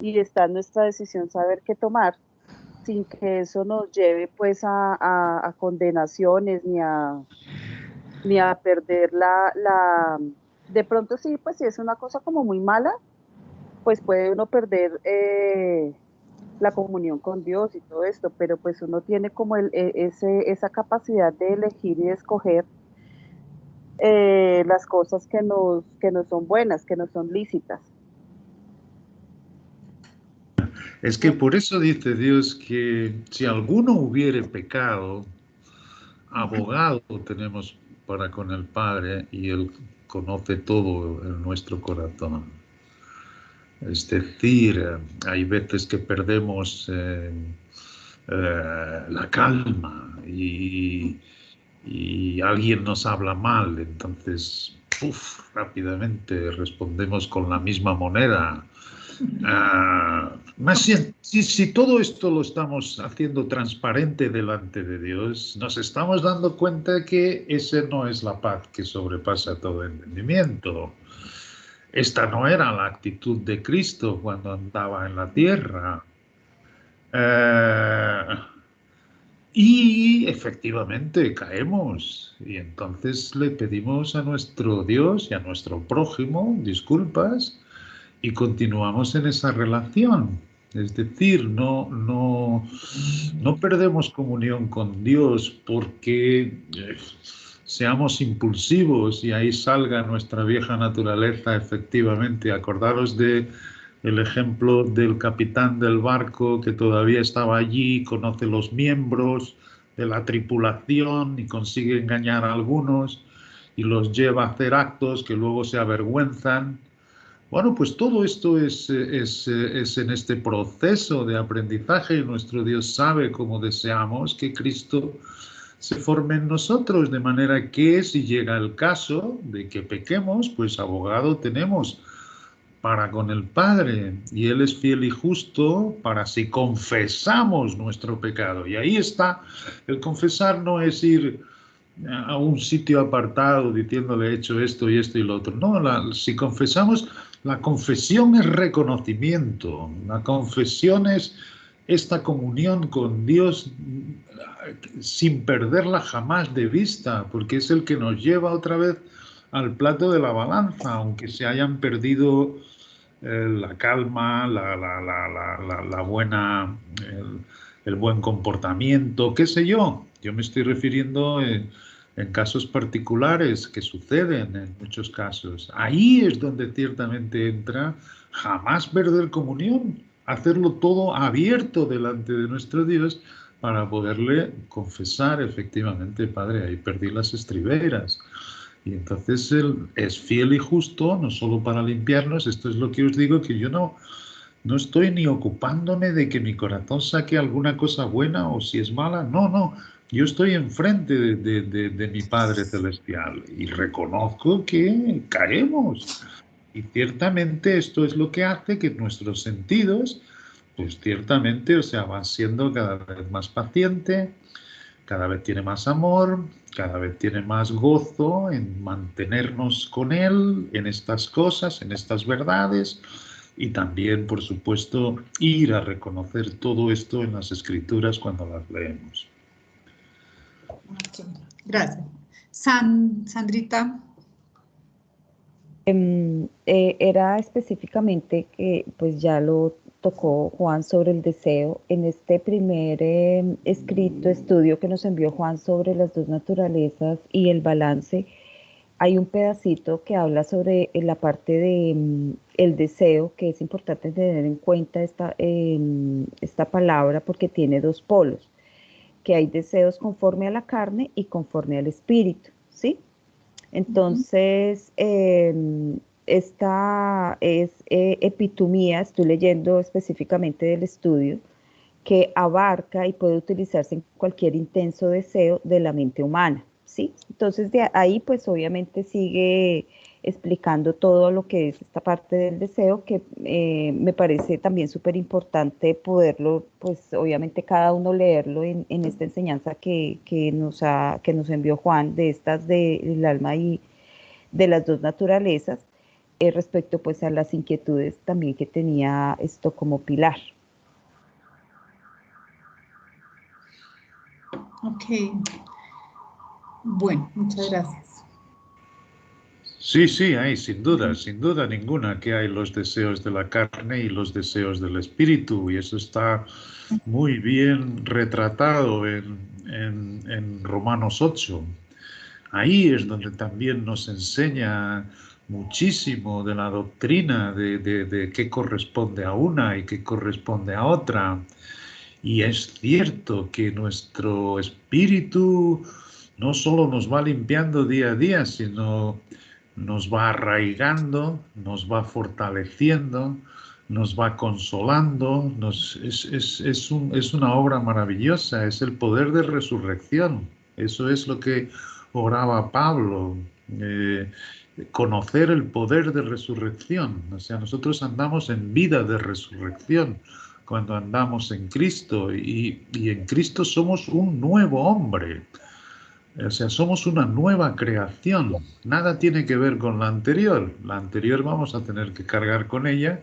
y está en nuestra decisión saber qué tomar, sin que eso nos lleve pues a condenaciones ni a perder de pronto sí, pues si es una cosa como muy mala, pues puede uno perder la comunión con Dios y todo esto, pero pues uno tiene como esa capacidad de elegir y de escoger las cosas que nos son buenas, que nos son lícitas. Es que por eso dice Dios que si alguno hubiere pecado, abogado tenemos para con el Padre y Él conoce todo en nuestro corazón. Es decir, hay veces que perdemos la calma y alguien nos habla mal, entonces rápidamente respondemos con la misma moneda. Más si todo esto lo estamos haciendo transparente delante de Dios, nos estamos dando cuenta que esa no es la paz que sobrepasa todo entendimiento. Esta no era la actitud de Cristo cuando andaba en la tierra. Y efectivamente caemos y entonces le pedimos a nuestro Dios y a nuestro prójimo disculpas y continuamos en esa relación. Es decir, no perdemos comunión con Dios porque seamos impulsivos y ahí salga nuestra vieja naturaleza efectivamente. Acordaros de el ejemplo del capitán del barco que todavía estaba allí, conoce los miembros de la tripulación y consigue engañar a algunos y los lleva a hacer actos que luego se avergüenzan. Bueno, pues todo esto es en este proceso de aprendizaje y nuestro Dios sabe cómo deseamos que Cristo se forme en nosotros, de manera que si llega el caso de que pequemos, pues abogado tenemos para con el Padre, y Él es fiel y justo para si confesamos nuestro pecado. Y ahí está, el confesar no es ir a un sitio apartado diciéndole he hecho esto y lo otro. No, si confesamos, la confesión es reconocimiento, la confesión es esta comunión con Dios sin perderla jamás de vista, porque es el que nos lleva otra vez al plato de la balanza, aunque se hayan perdido la calma, la buena, el buen comportamiento, qué sé yo. Yo me estoy refiriendo en casos particulares que suceden en muchos casos. Ahí es donde ciertamente entra jamás perder comunión, hacerlo todo abierto delante de nuestro Dios para poderle confesar efectivamente, Padre, ahí perdí las estriberas. Y entonces Él es fiel y justo, no solo para limpiarnos, esto es lo que os digo, que yo no estoy ni ocupándome de que mi corazón saque alguna cosa buena o si es mala, no, yo estoy enfrente de mi Padre Celestial y reconozco que caemos. Y ciertamente esto es lo que hace que nuestros sentidos, pues ciertamente, o sea, van siendo cada vez más pacientes, cada vez tiene más amor, cada vez tiene más gozo en mantenernos con Él, en estas cosas, en estas verdades, y también, por supuesto, ir a reconocer todo esto en las Escrituras cuando las leemos. Okay. Gracias. Sandrita. Era específicamente que pues ya lo tocó Juan sobre el deseo. En este primer estudio que nos envió Juan sobre las dos naturalezas y el balance, hay un pedacito que habla sobre la parte de el deseo, que es importante tener en cuenta esta palabra porque tiene dos polos. que hay deseos conforme a la carne y conforme al espíritu, ¿sí? Entonces, esta es epitomía, estoy leyendo específicamente del estudio, que abarca y puede utilizarse en cualquier intenso deseo de la mente humana, ¿sí? Entonces, de ahí, pues, obviamente sigue explicando todo lo que es esta parte del deseo, que me parece también súper importante poderlo, pues obviamente cada uno leerlo en esta enseñanza que nos envió Juan, de estas del alma y de las dos naturalezas, respecto pues a las inquietudes también que tenía esto como pilar. Ok. Bueno, muchas gracias. Sí, sí, hay, sin duda ninguna, que hay los deseos de la carne y los deseos del espíritu, y eso está muy bien retratado en Romanos 8. Ahí es donde también nos enseña muchísimo de la doctrina de qué corresponde a una y qué corresponde a otra. Y es cierto que nuestro espíritu no solo nos va limpiando día a día, sino nos va arraigando, nos va fortaleciendo, nos va consolando. Es una obra maravillosa, es el poder de resurrección. Eso es lo que oraba Pablo, conocer el poder de resurrección. O sea, nosotros andamos en vida de resurrección cuando andamos en Cristo, y en Cristo somos un nuevo hombre. O sea, somos una nueva creación. Nada tiene que ver con la anterior. La anterior vamos a tener que cargar con ella,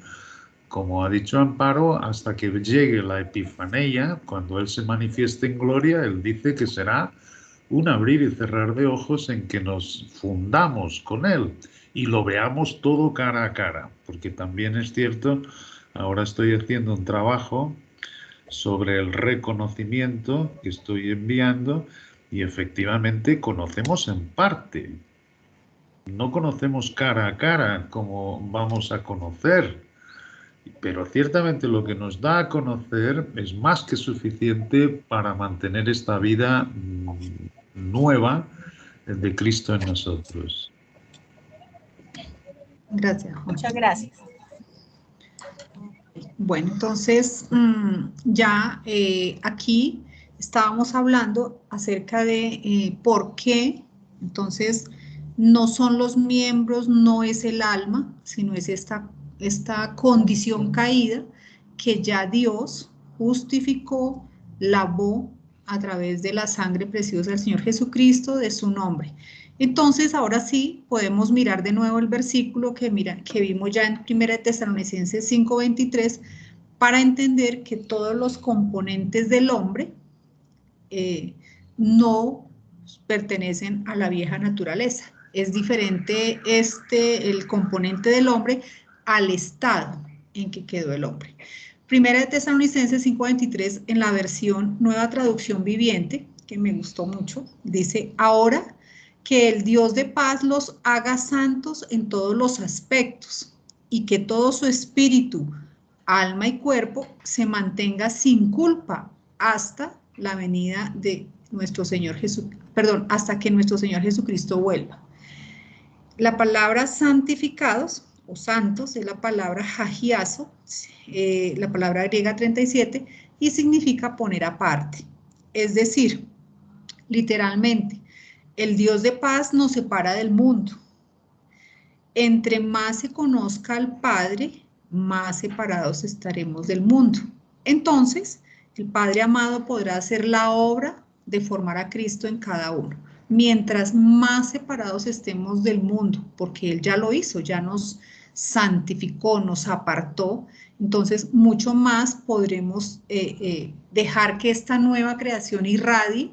como ha dicho Amparo, hasta que llegue la Epifanía. Cuando Él se manifieste en gloria, Él dice que será un abrir y cerrar de ojos en que nos fundamos con Él y lo veamos todo cara a cara. Porque también es cierto, ahora estoy haciendo un trabajo sobre el reconocimiento que estoy enviando, y efectivamente conocemos en parte. No conocemos cara a cara como vamos a conocer, pero ciertamente lo que nos da a conocer es más que suficiente para mantener esta vida nueva de Cristo en nosotros. Gracias, Juan. Muchas gracias. Bueno, entonces ya aquí estábamos hablando acerca de por qué, entonces, no son los miembros, no es el alma, sino es esta condición caída que ya Dios justificó, lavó a través de la sangre preciosa del Señor Jesucristo, de su nombre. Entonces, ahora sí, podemos mirar de nuevo el versículo que vimos ya en 1 Tesalonicenses 5:23, para entender que todos los componentes del hombre no pertenecen a la vieja naturaleza. Es diferente el componente del hombre al estado en que quedó el hombre. 1 Tesalonicenses 5:23, en la versión Nueva Traducción Viviente, que me gustó mucho, dice: ahora que el Dios de paz los haga santos en todos los aspectos, y que todo su espíritu, alma y cuerpo se mantenga sin culpa hasta la venida de nuestro Señor hasta que nuestro Señor Jesucristo vuelva. La palabra santificados o santos es la palabra hagiazo, la palabra griega 37, y significa poner aparte. Es decir, literalmente, el Dios de paz nos separa del mundo. Entre más se conozca al Padre, más separados estaremos del mundo. Entonces, el Padre amado podrá hacer la obra de formar a Cristo en cada uno. Mientras más separados estemos del mundo, porque Él ya lo hizo, ya nos santificó, nos apartó, entonces mucho más podremos dejar que esta nueva creación irradie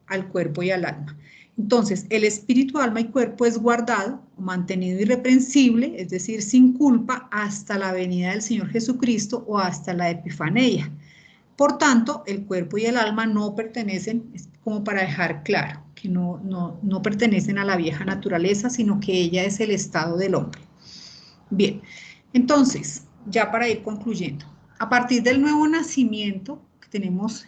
al cuerpo y al alma. Entonces, el espíritu, alma y cuerpo es guardado, mantenido irreprensible, es decir, sin culpa, hasta la venida del Señor Jesucristo o hasta la Epifanía. Por tanto, el cuerpo y el alma no pertenecen, es como para dejar claro, que no pertenecen a la vieja naturaleza, sino que ella es el estado del hombre. Bien, entonces, ya para ir concluyendo, a partir del nuevo nacimiento, que tenemos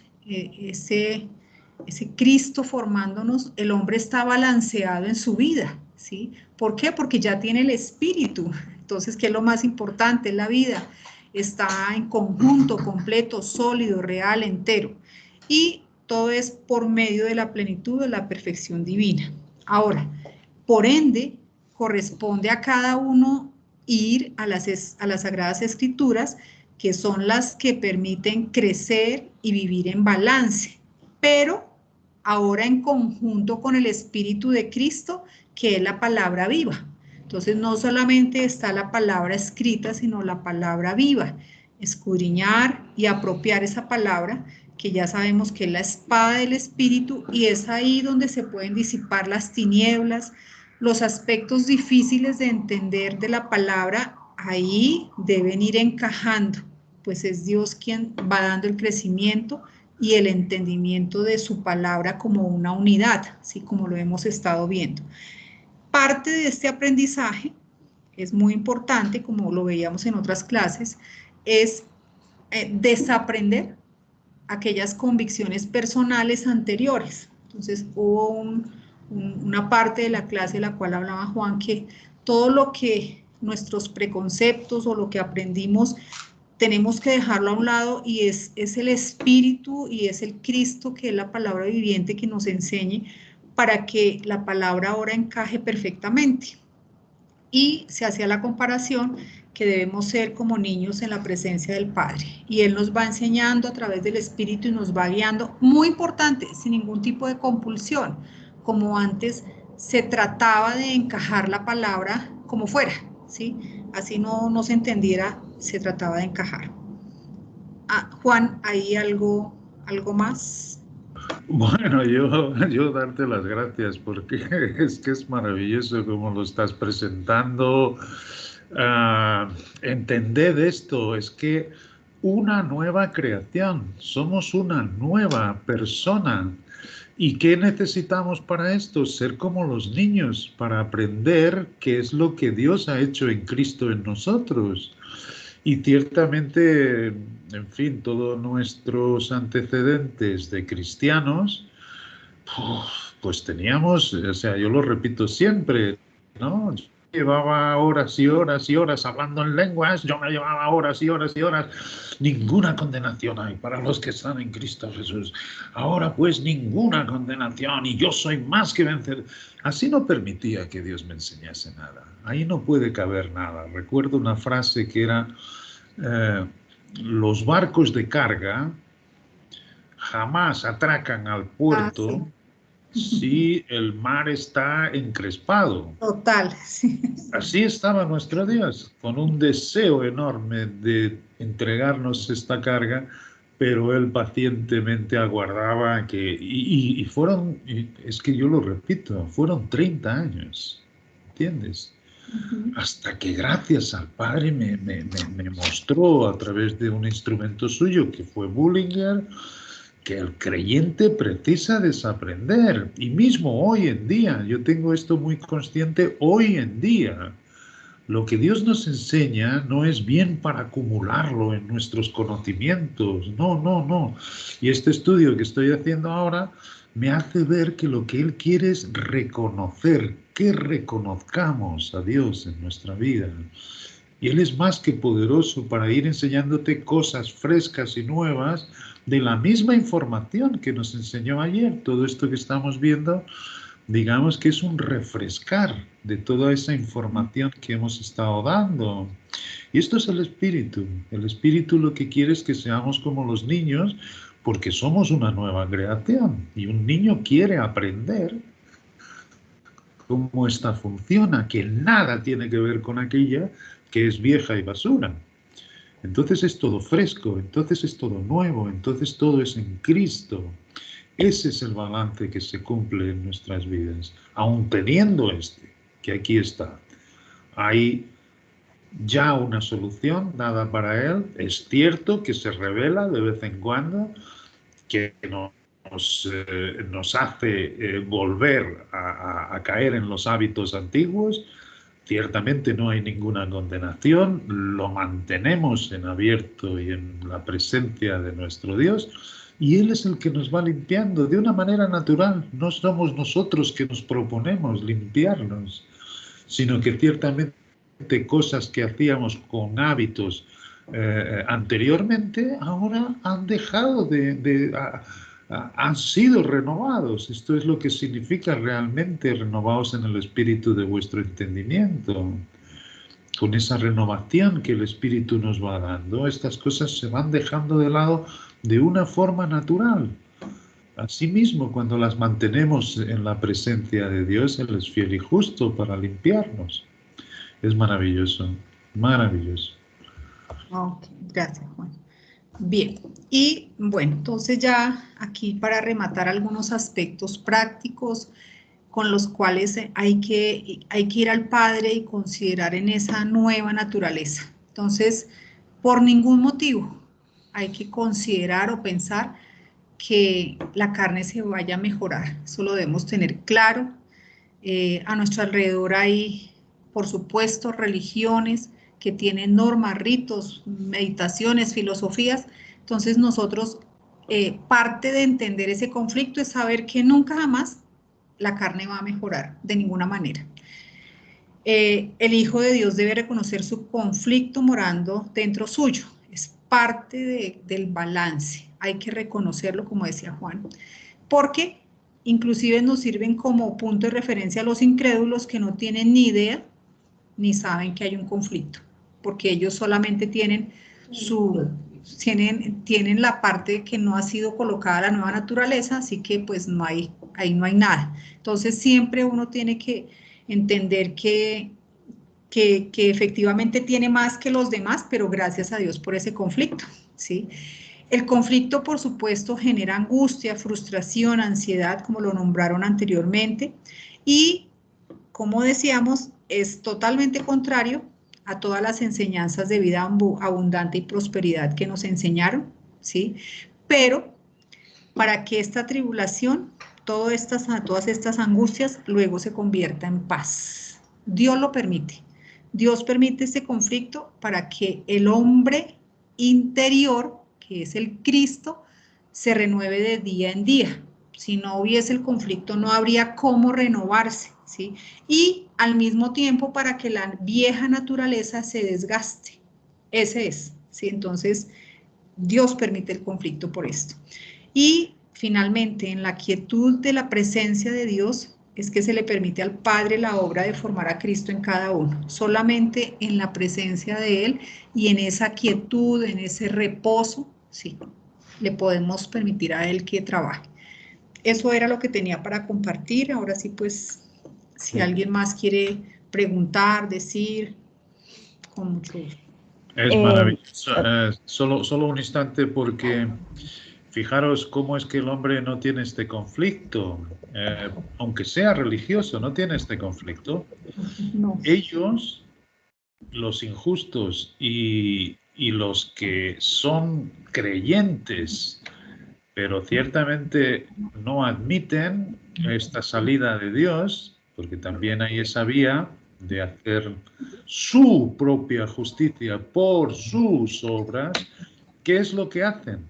ese Cristo formándonos, el hombre está balanceado en su vida, ¿sí? ¿Por qué? Porque ya tiene el espíritu. Entonces, ¿qué es lo más importante? La vida está en conjunto, completo, sólido, real, entero. Y todo es por medio de la plenitud de la perfección divina. Ahora, por ende, corresponde a cada uno ir a las Sagradas Escrituras, que son las que permiten crecer y vivir en balance, pero ahora en conjunto con el Espíritu de Cristo, que es la palabra viva. Entonces, no solamente está la palabra escrita, sino la palabra viva. Escudriñar y apropiar esa palabra, que ya sabemos que es la espada del Espíritu, y es ahí donde se pueden disipar las tinieblas, los aspectos difíciles de entender de la palabra, ahí deben ir encajando, pues es Dios quien va dando el crecimiento y el entendimiento de su palabra como una unidad, ¿sí? Como lo hemos estado viendo. Parte de este aprendizaje es muy importante, como lo veíamos en otras clases, es desaprender aquellas convicciones personales anteriores. Entonces hubo una parte de la clase de la cual hablaba Juan, que todo lo que nuestros preconceptos o lo que aprendimos tenemos que dejarlo a un lado, y es el Espíritu y es el Cristo, que es la palabra viviente, que nos enseñe para que la palabra ahora encaje perfectamente. Y se hacía la comparación que debemos ser como niños en la presencia del Padre, y Él nos va enseñando a través del Espíritu y nos va guiando, muy importante, sin ningún tipo de compulsión, como antes se trataba de encajar la palabra como fuera, ¿sí? Así no se entendiera, se trataba de encajar. Juan, ¿hay algo más? Bueno, yo darte las gracias, porque es que es maravilloso cómo lo estás presentando. Entended esto, es que una nueva creación, somos una nueva persona. ¿Y qué necesitamos para esto? Ser como los niños, para aprender qué es lo que Dios ha hecho en Cristo en nosotros. Y ciertamente, en fin, todos nuestros antecedentes de cristianos, pues teníamos, o sea, yo lo repito siempre, ¿no? Yo llevaba horas y horas y horas hablando en lenguas, yo me llevaba horas y horas y horas. Ninguna condenación hay para los que están en Cristo Jesús. Ahora pues ninguna condenación, y yo soy más que vencedor. Así no permitía que Dios me enseñase nada. Ahí no puede caber nada. Recuerdo una frase que era, los barcos de carga jamás atracan al puerto si el mar está encrespado. Total, sí. Así estaba nuestro Dios, con un deseo enorme de entregarnos esta carga, pero Él pacientemente aguardaba que... Y fueron, es que yo lo repito, fueron 30 años, ¿entiendes? Hasta que gracias al Padre me mostró a través de un instrumento suyo, que fue Bullinger, que el creyente precisa desaprender. Y mismo hoy en día, yo tengo esto muy consciente, hoy en día, lo que Dios nos enseña no es bien para acumularlo en nuestros conocimientos, no. Y este estudio que estoy haciendo ahora me hace ver que lo que Él quiere es reconocer, que reconozcamos a Dios en nuestra vida. Y Él es más que poderoso para ir enseñándote cosas frescas y nuevas de la misma información que nos enseñó ayer. Todo esto que estamos viendo, digamos que es un refrescar de toda esa información que hemos estado dando. Y esto es el Espíritu. El Espíritu lo que quiere es que seamos como los niños, porque somos una nueva creación. Y un niño quiere aprender cómo esta funciona, que nada tiene que ver con aquella que es vieja y basura. Entonces es todo fresco, entonces es todo nuevo, entonces todo es en Cristo. Ese es el balance que se cumple en nuestras vidas, aun teniendo que aquí está. Hay ya una solución dada para Él. Es cierto que se revela de vez en cuando, que nos hace volver a caer en los hábitos antiguos. Ciertamente no hay ninguna condenación, lo mantenemos en abierto y en la presencia de nuestro Dios, y Él es el que nos va limpiando de una manera natural. No somos nosotros que nos proponemos limpiarnos, sino que ciertamente cosas que hacíamos con hábitos anteriormente, ahora han dejado han sido renovados. Esto es lo que significa realmente renovados en el espíritu de vuestro entendimiento. Con esa renovación que el espíritu nos va dando, estas cosas se van dejando de lado de una forma natural. Asimismo, cuando las mantenemos en la presencia de Dios, Él es fiel y justo para limpiarnos. Es maravilloso, maravilloso. Ok, gracias, Juan. Bien, y bueno, entonces ya aquí para rematar algunos aspectos prácticos con los cuales hay que ir al Padre y considerar en esa nueva naturaleza. Entonces, por ningún motivo hay que considerar o pensar que la carne se vaya a mejorar. Eso lo debemos tener claro. A nuestro alrededor hay, por supuesto, religiones que tienen normas, ritos, meditaciones, filosofías. Entonces nosotros, parte de entender ese conflicto es saber que nunca jamás la carne va a mejorar de ninguna manera. El Hijo de Dios debe reconocer su conflicto morando dentro suyo. Es parte del balance. Hay que reconocerlo, como decía Juan, porque inclusive nos sirven como punto de referencia a los incrédulos que no tienen ni idea ni saben que hay un conflicto, porque ellos solamente tienen la parte que no ha sido colocada a la nueva naturaleza, así que pues ahí no hay nada. Entonces siempre uno tiene que entender que efectivamente tiene más que los demás, pero gracias a Dios por ese conflicto, ¿sí? El conflicto, por supuesto, genera angustia, frustración, ansiedad, como lo nombraron anteriormente, y, como decíamos, es totalmente contrario a todas las enseñanzas de vida abundante y prosperidad que nos enseñaron, ¿sí? Pero para que esta tribulación, todas estas angustias, luego se convierta en paz. Dios lo permite. Dios permite este conflicto para que el hombre interior, que es el Cristo, se renueve de día en día. Si no hubiese el conflicto, no habría cómo renovarse, ¿sí? Y al mismo tiempo para que la vieja naturaleza se desgaste. Ese es, ¿sí? Entonces, Dios permite el conflicto por esto. Y finalmente, en la quietud de la presencia de Dios, es que se le permite al Padre la obra de formar a Cristo en cada uno. Solamente en la presencia de Él y en esa quietud, en ese reposo, sí, le podemos permitir a Él que trabaje. Eso era lo que tenía para compartir. Ahora sí, pues, si alguien más quiere preguntar, decir, con mucho gusto. Es maravilloso. Solo un instante, porque fijaros cómo es que el hombre no tiene este conflicto. Aunque sea religioso, no tiene este conflicto. No. Ellos, los injustos y los que son creyentes, pero ciertamente no admiten esta salida de Dios, porque también hay esa vía de hacer su propia justicia por sus obras. ¿Qué es lo que hacen?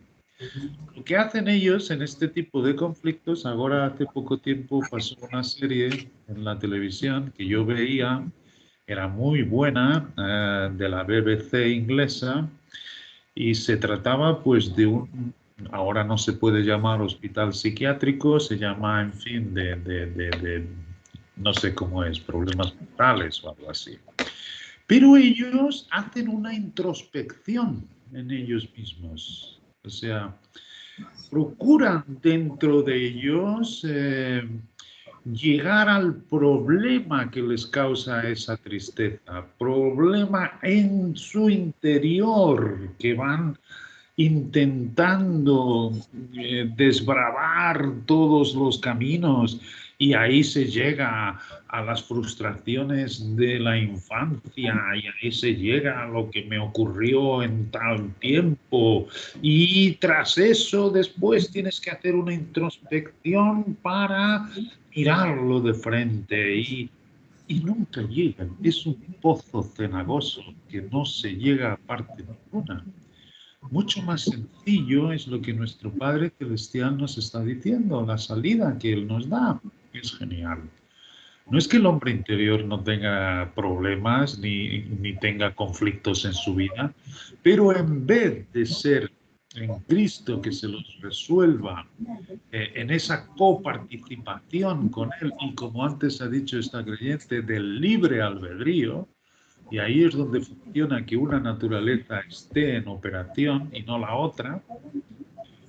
Lo que hacen ellos en este tipo de conflictos, ahora hace poco tiempo pasó una serie en la televisión que yo veía, era muy buena, de la BBC inglesa, y se trataba pues de ahora no se puede llamar hospital psiquiátrico, se llama, en fin, no sé cómo es, problemas mentales o algo así. Pero ellos hacen una introspección en ellos mismos. O sea, procuran dentro de ellos llegar al problema que les causa esa tristeza, problema en su interior que van intentando desbravar todos los caminos, y ahí se llega a las frustraciones de la infancia, y ahí se llega a lo que me ocurrió en tal tiempo, y tras eso después tienes que hacer una introspección para mirarlo de frente, y nunca llegan. Es un pozo cenagoso que no se llega a parte ninguna. mucho más sencillo es lo que nuestro Padre Celestial nos está diciendo, la salida que Él nos da. Es genial. No es que el hombre interior no tenga problemas ni tenga conflictos en su vida, pero en vez de ser en Cristo que se los resuelva en esa coparticipación con Él y como antes ha dicho esta creyente, del libre albedrío, y ahí es donde funciona que una naturaleza esté en operación y no la otra,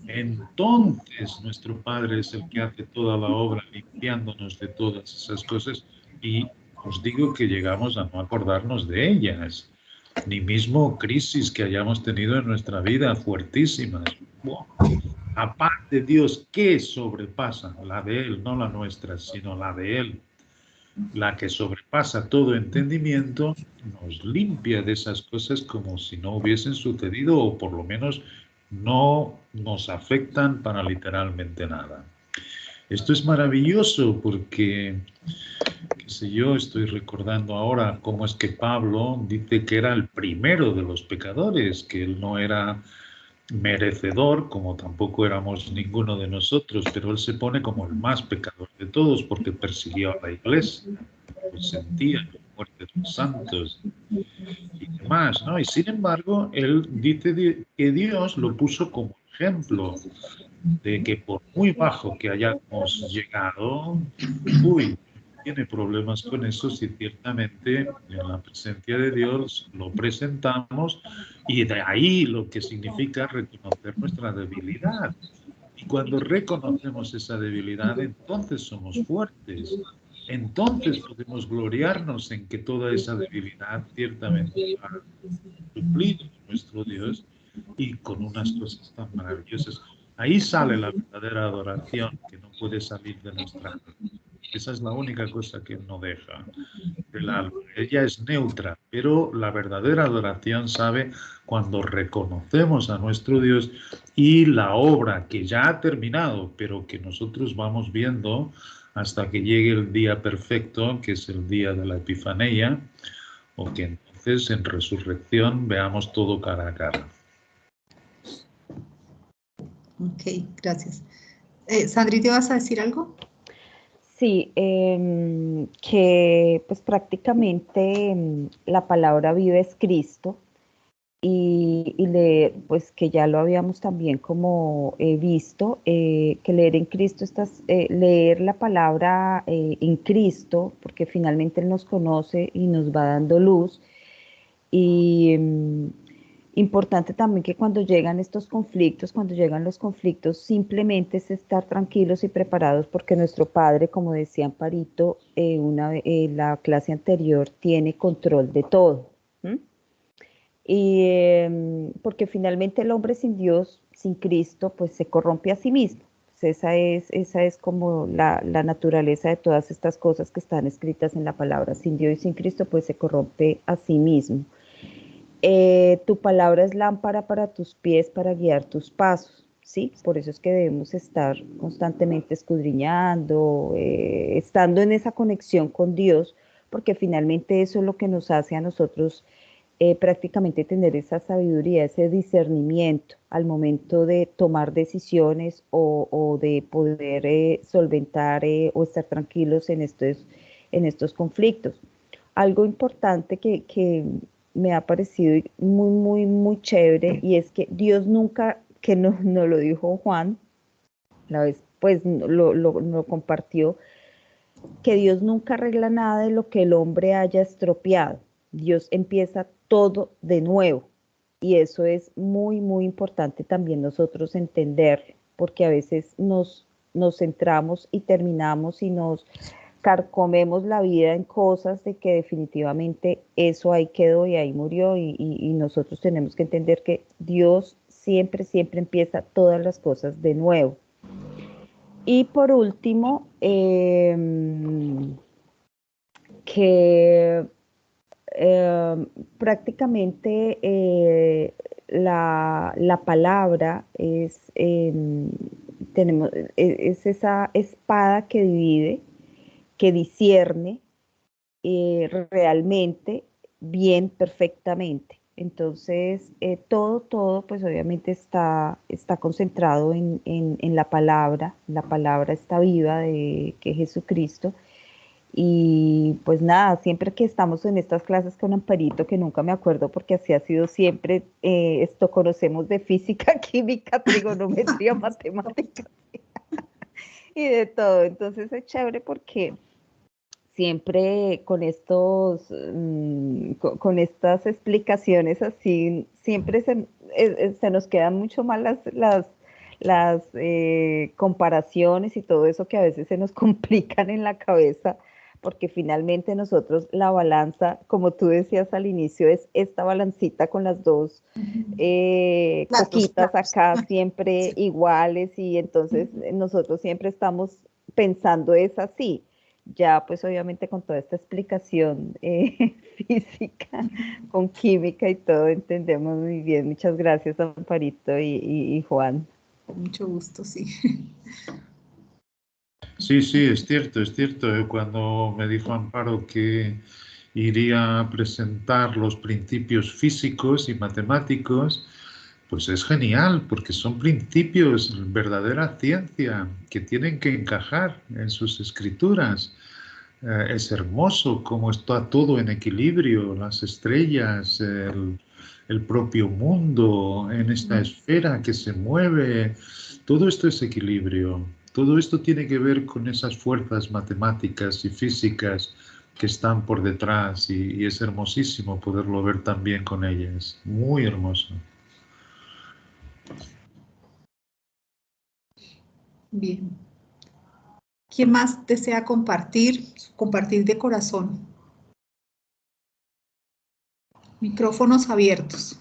entonces nuestro Padre es el que hace toda la obra limpiándonos de todas esas cosas y os digo que llegamos a no acordarnos de ellas, ni mismo crisis que hayamos tenido en nuestra vida fuertísimas. Buah. La paz de Dios que sobrepasa, la de Él, no la nuestra, sino la de Él, la que sobrepasa todo entendimiento, nos limpia de esas cosas como si no hubiesen sucedido o por lo menos no nos afectan para literalmente nada. Esto es maravilloso porque, qué sé yo, estoy recordando ahora cómo es que Pablo dice que era el primero de los pecadores, que él no era merecedor, como tampoco éramos ninguno de nosotros, pero él se pone como el más pecador de todos porque persiguió a la iglesia, pues sentía la muerte de los santos y demás, ¿no? Y sin embargo, él dice que Dios lo puso como ejemplo de que por muy bajo que hayamos llegado, uy, tiene problemas con eso si ciertamente en la presencia de Dios lo presentamos y de ahí lo que significa reconocer nuestra debilidad. Y cuando reconocemos esa debilidad, entonces somos fuertes. Entonces podemos gloriarnos en que toda esa debilidad ciertamente va suplido por nuestro Dios y con unas cosas tan maravillosas. Ahí sale la verdadera adoración que no puede salir de nuestra alma. Esa es la única cosa que no deja del alma. Ella es neutra, pero la verdadera adoración sabe cuando reconocemos a nuestro Dios y la obra que ya ha terminado, pero que nosotros vamos viendo hasta que llegue el día perfecto, que es el día de la Epifanía, o que entonces en resurrección veamos todo cara a cara. Ok, gracias. Sandri, ¿te vas a decir algo? Sí, que pues prácticamente la palabra viva es Cristo y leer, pues que ya lo habíamos también como visto, que leer en Cristo, leer la palabra en Cristo, porque finalmente Él nos conoce y nos va dando luz. Y importante también que cuando llegan estos conflictos, cuando llegan los conflictos, simplemente es estar tranquilos y preparados porque nuestro Padre, como decía Amparito, la clase anterior, tiene control de todo. Y porque finalmente el hombre sin Dios, sin Cristo, pues se corrompe a sí mismo. Pues esa es como la naturaleza de todas estas cosas que están escritas en la palabra. Sin Dios y sin Cristo, pues se corrompe a sí mismo. Tu palabra es lámpara para tus pies, para guiar tus pasos, ¿sí? Por eso es que debemos estar constantemente escudriñando, estando en esa conexión con Dios, porque finalmente eso es lo que nos hace a nosotros prácticamente tener esa sabiduría, ese discernimiento al momento de tomar decisiones o de poder solventar o estar tranquilos en estos conflictos. Algo importante que me ha parecido muy, muy, muy chévere y es que Dios nunca, que no lo dijo Juan, la vez pues lo compartió, que Dios nunca arregla nada de lo que el hombre haya estropeado. Dios empieza todo de nuevo y eso es muy, muy importante también nosotros entender, porque a veces nos centramos y terminamos y nos carcomemos la vida en cosas de que definitivamente eso ahí quedó y ahí murió y nosotros tenemos que entender que Dios siempre, siempre empieza todas las cosas de nuevo. Y por último, que prácticamente la palabra es esa espada que divide, que discierne realmente bien, perfectamente. Entonces, todo, pues obviamente está concentrado en la palabra está viva de que es Jesucristo. Y pues nada, siempre que estamos en estas clases con Amparito, que nunca me acuerdo porque así ha sido siempre, esto conocemos de física, química, trigonometría, matemáticas y de todo. Entonces es chévere porque siempre con con estas explicaciones así, siempre se nos quedan mucho más las comparaciones y todo eso que a veces se nos complican en la cabeza, porque finalmente nosotros la balanza, como tú decías al inicio, es esta balancita con las dos coquitas acá siempre iguales, y entonces nosotros siempre estamos pensando es así. Ya pues obviamente con toda esta explicación física, con química y todo, entendemos muy bien. Muchas gracias, Amparito y Juan. Mucho gusto, sí. Sí, sí, es cierto, es cierto. Cuando me dijo Amparo que iría a presentar los principios físicos y matemáticos, pues es genial, porque son principios, verdadera ciencia, que tienen que encajar en sus escrituras. Es hermoso cómo está todo en equilibrio, las estrellas, el propio mundo en esta esfera que se mueve. Todo esto es equilibrio. Todo esto tiene que ver con esas fuerzas matemáticas y físicas que están por detrás, y es hermosísimo poderlo ver también con ellas. Muy hermoso. Bien. ¿Quién más desea compartir de corazón? Micrófonos abiertos.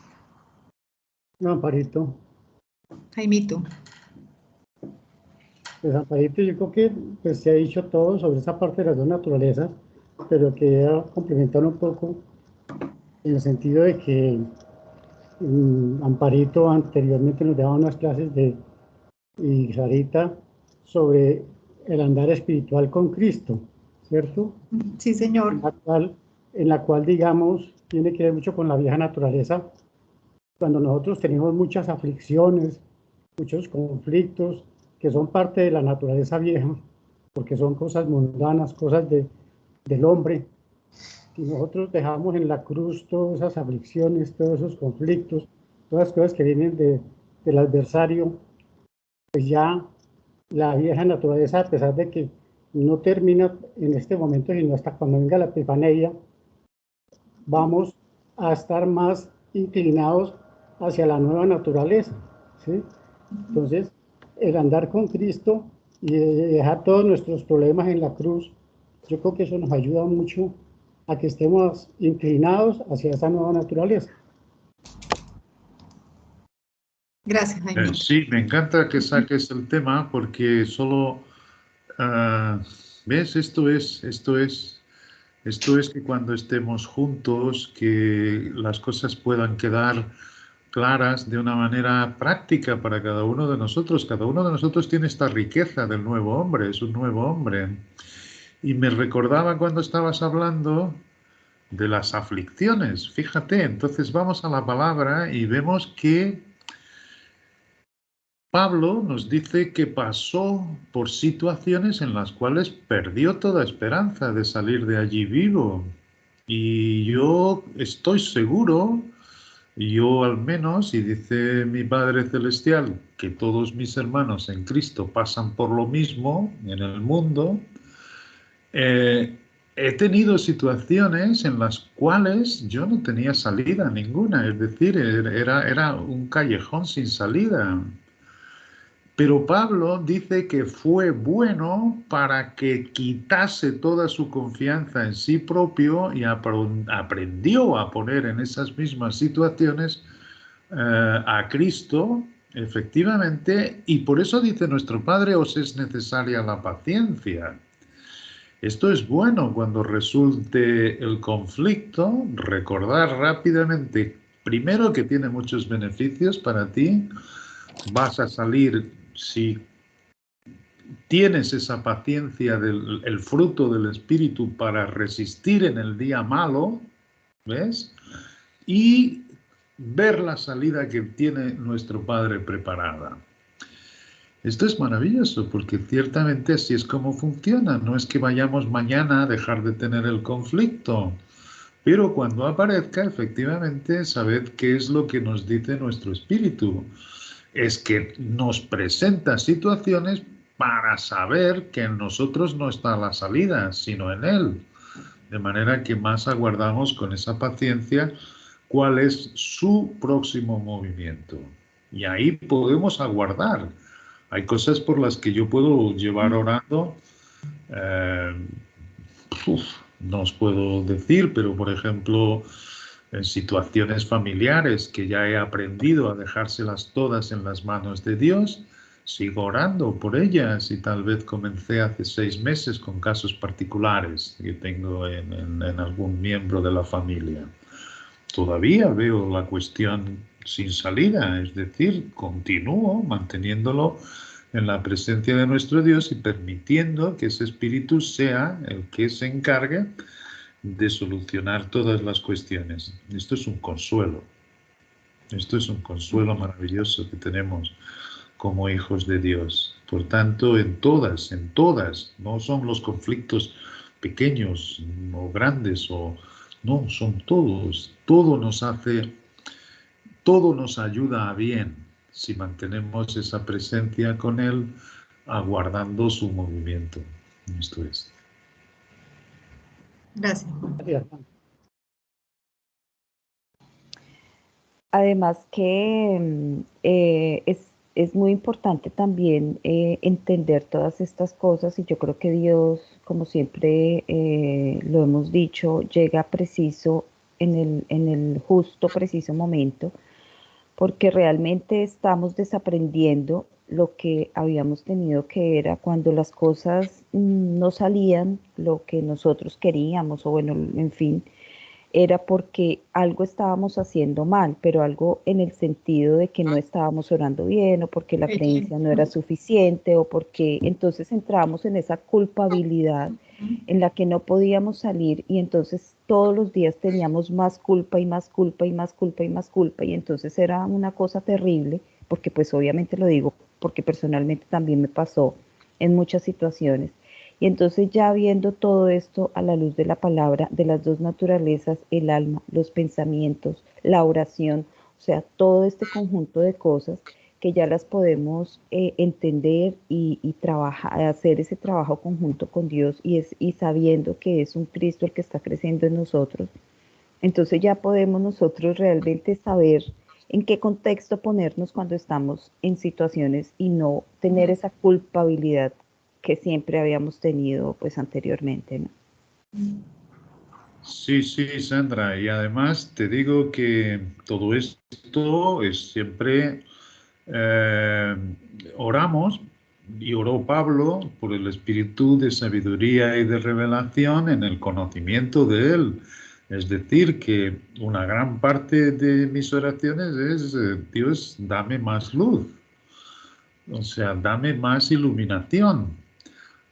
No, Amparito. Jaimito. Pues Amparito, yo creo que pues, se ha dicho todo sobre esa parte de las dos naturalezas, pero quería complementar un poco en el sentido de que Amparito anteriormente nos daba unas clases y Sarita sobre el andar espiritual con Cristo, ¿cierto? Sí, señor. En la cual, digamos, tiene que ver mucho con la vieja naturaleza. Cuando nosotros tenemos muchas aflicciones, muchos conflictos, que son parte de la naturaleza vieja, porque son cosas mundanas, cosas del hombre. Si nosotros dejamos en la cruz todas esas aflicciones, todos esos conflictos, todas las cosas que vienen del adversario, pues ya la vieja naturaleza, a pesar de que no termina en este momento, sino hasta cuando venga la Epifanía, vamos a estar más inclinados hacia la nueva naturaleza, ¿sí? Entonces, el andar con Cristo y dejar todos nuestros problemas en la cruz, yo creo que eso nos ayuda mucho a que estemos inclinados hacia esa nueva naturaleza. Gracias, Jaime. Sí, me encanta que saques el tema porque solo, ¿ves? Esto es que cuando estemos juntos, que las cosas puedan quedar claras de una manera práctica para cada uno de nosotros. Cada uno de nosotros tiene esta riqueza del nuevo hombre, es un nuevo hombre. Y me recordaba cuando estabas hablando de las aflicciones. Fíjate, entonces vamos a la palabra y vemos que Pablo nos dice que pasó por situaciones en las cuales perdió toda esperanza de salir de allí vivo. Y yo estoy seguro, yo al menos, y dice mi Padre Celestial, que todos mis hermanos en Cristo pasan por lo mismo en el mundo, he tenido situaciones en las cuales yo no tenía salida ninguna, es decir, era un callejón sin salida. Pero Pablo dice que fue bueno para que quitase toda su confianza en sí propio y aprendió a poner en esas mismas situaciones a Cristo, efectivamente, y por eso dice nuestro Padre, os es necesaria la paciencia. Esto es bueno cuando resulte el conflicto, recordar rápidamente, primero, que tiene muchos beneficios para ti. Vas a salir, si tienes esa paciencia, el fruto del Espíritu para resistir en el día malo, ¿ves? Y ver la salida que tiene nuestro Padre preparada. Esto es maravilloso porque ciertamente así es como funciona. No es que vayamos mañana a dejar de tener el conflicto, pero cuando aparezca, efectivamente, sabed qué es lo que nos dice nuestro espíritu. Es que nos presenta situaciones para saber que en nosotros no está la salida, sino en Él. De manera que más aguardamos con esa paciencia cuál es su próximo movimiento. Y ahí podemos aguardar. Hay cosas por las que yo puedo llevar orando, no os puedo decir, pero por ejemplo, en situaciones familiares que ya he aprendido a dejárselas todas en las manos de Dios, sigo orando por ellas y tal vez comencé hace 6 meses con casos particulares que tengo en algún miembro de la familia. Todavía veo la cuestión sin salida, es decir, continúo manteniéndolo en la presencia de nuestro Dios y permitiendo que ese Espíritu sea el que se encargue de solucionar todas las cuestiones. Esto es un consuelo. Esto es un consuelo maravilloso que tenemos como hijos de Dios. Por tanto, en todas, no son los conflictos pequeños o grandes, no, son todos. Todo nos ayuda a bien si mantenemos esa presencia con Él, aguardando su movimiento. Esto es. Gracias. Gracias. Además que es muy importante también entender todas estas cosas, y yo creo que Dios, como siempre lo hemos dicho, llega preciso en el justo, preciso momento, porque realmente estamos desaprendiendo lo que habíamos tenido, que era cuando las cosas no salían lo que nosotros queríamos, o bueno, en fin, era porque algo estábamos haciendo mal, pero algo en el sentido de que no estábamos orando bien, o porque la creencia no era suficiente, o porque entonces entramos en esa culpabilidad en la que no podíamos salir, y entonces todos los días teníamos más culpa y más culpa y más culpa y más culpa, y entonces era una cosa terrible, porque pues obviamente lo digo porque personalmente también me pasó en muchas situaciones. Y entonces ya viendo todo esto a la luz de la palabra, de las dos naturalezas, el alma, los pensamientos, la oración, o sea, todo este conjunto de cosas que ya las podemos entender y trabajar, hacer ese trabajo conjunto con Dios, y sabiendo que es un Cristo el que está creciendo en nosotros, entonces ya podemos nosotros realmente saber en qué contexto ponernos cuando estamos en situaciones y no tener esa culpabilidad que siempre habíamos tenido pues anteriormente, ¿no? Sí, Sandra, y además te digo que todo esto es siempre, oramos, y oró Pablo por el espíritu de sabiduría y de revelación en el conocimiento de Él. Es decir, que una gran parte de mis oraciones es, Dios, dame más luz, o sea, dame más iluminación.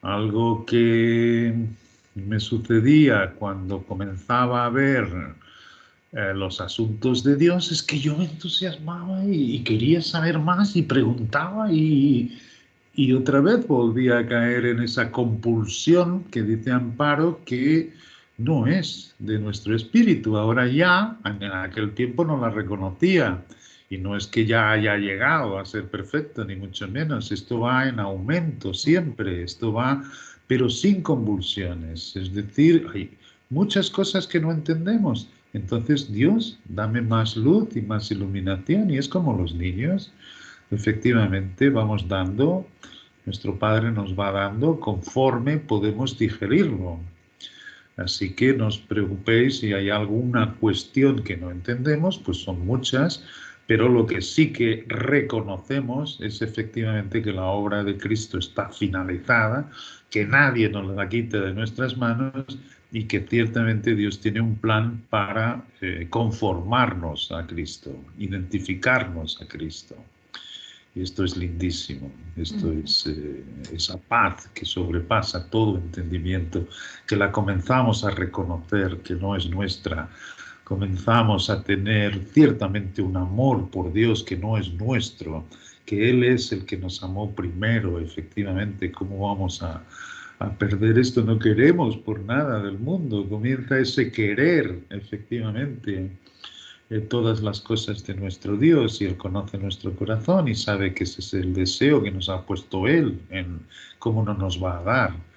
Algo que me sucedía cuando comenzaba a ver los asuntos de Dios es que yo me entusiasmaba y quería saber más y preguntaba y otra vez volvía a caer en esa compulsión que dice Amparo, que no es de nuestro espíritu. Ahora ya, en aquel tiempo no la reconocía. Y no es que ya haya llegado a ser perfecto, ni mucho menos. Esto va en aumento siempre. Esto va, pero sin convulsiones. Es decir, hay muchas cosas que no entendemos. Entonces, Dios, dame más luz y más iluminación. Y es como los niños. Efectivamente, vamos dando, nuestro Padre nos va dando conforme podemos digerirlo. Así que no os preocupéis si hay alguna cuestión que no entendemos, pues son muchas, pero lo que sí que reconocemos es efectivamente que la obra de Cristo está finalizada, que nadie nos la quite de nuestras manos y que ciertamente Dios tiene un plan para conformarnos a Cristo, identificarnos a Cristo. Y esto es lindísimo, esto es esa paz que sobrepasa todo entendimiento, que la comenzamos a reconocer, que no es nuestra, comenzamos a tener ciertamente un amor por Dios que no es nuestro, que Él es el que nos amó primero, efectivamente, ¿cómo vamos a perder esto? No queremos por nada del mundo. Comienza ese querer, efectivamente, todas las cosas de nuestro Dios, y Él conoce nuestro corazón y sabe que ese es el deseo que nos ha puesto Él, en cómo no nos va a dar.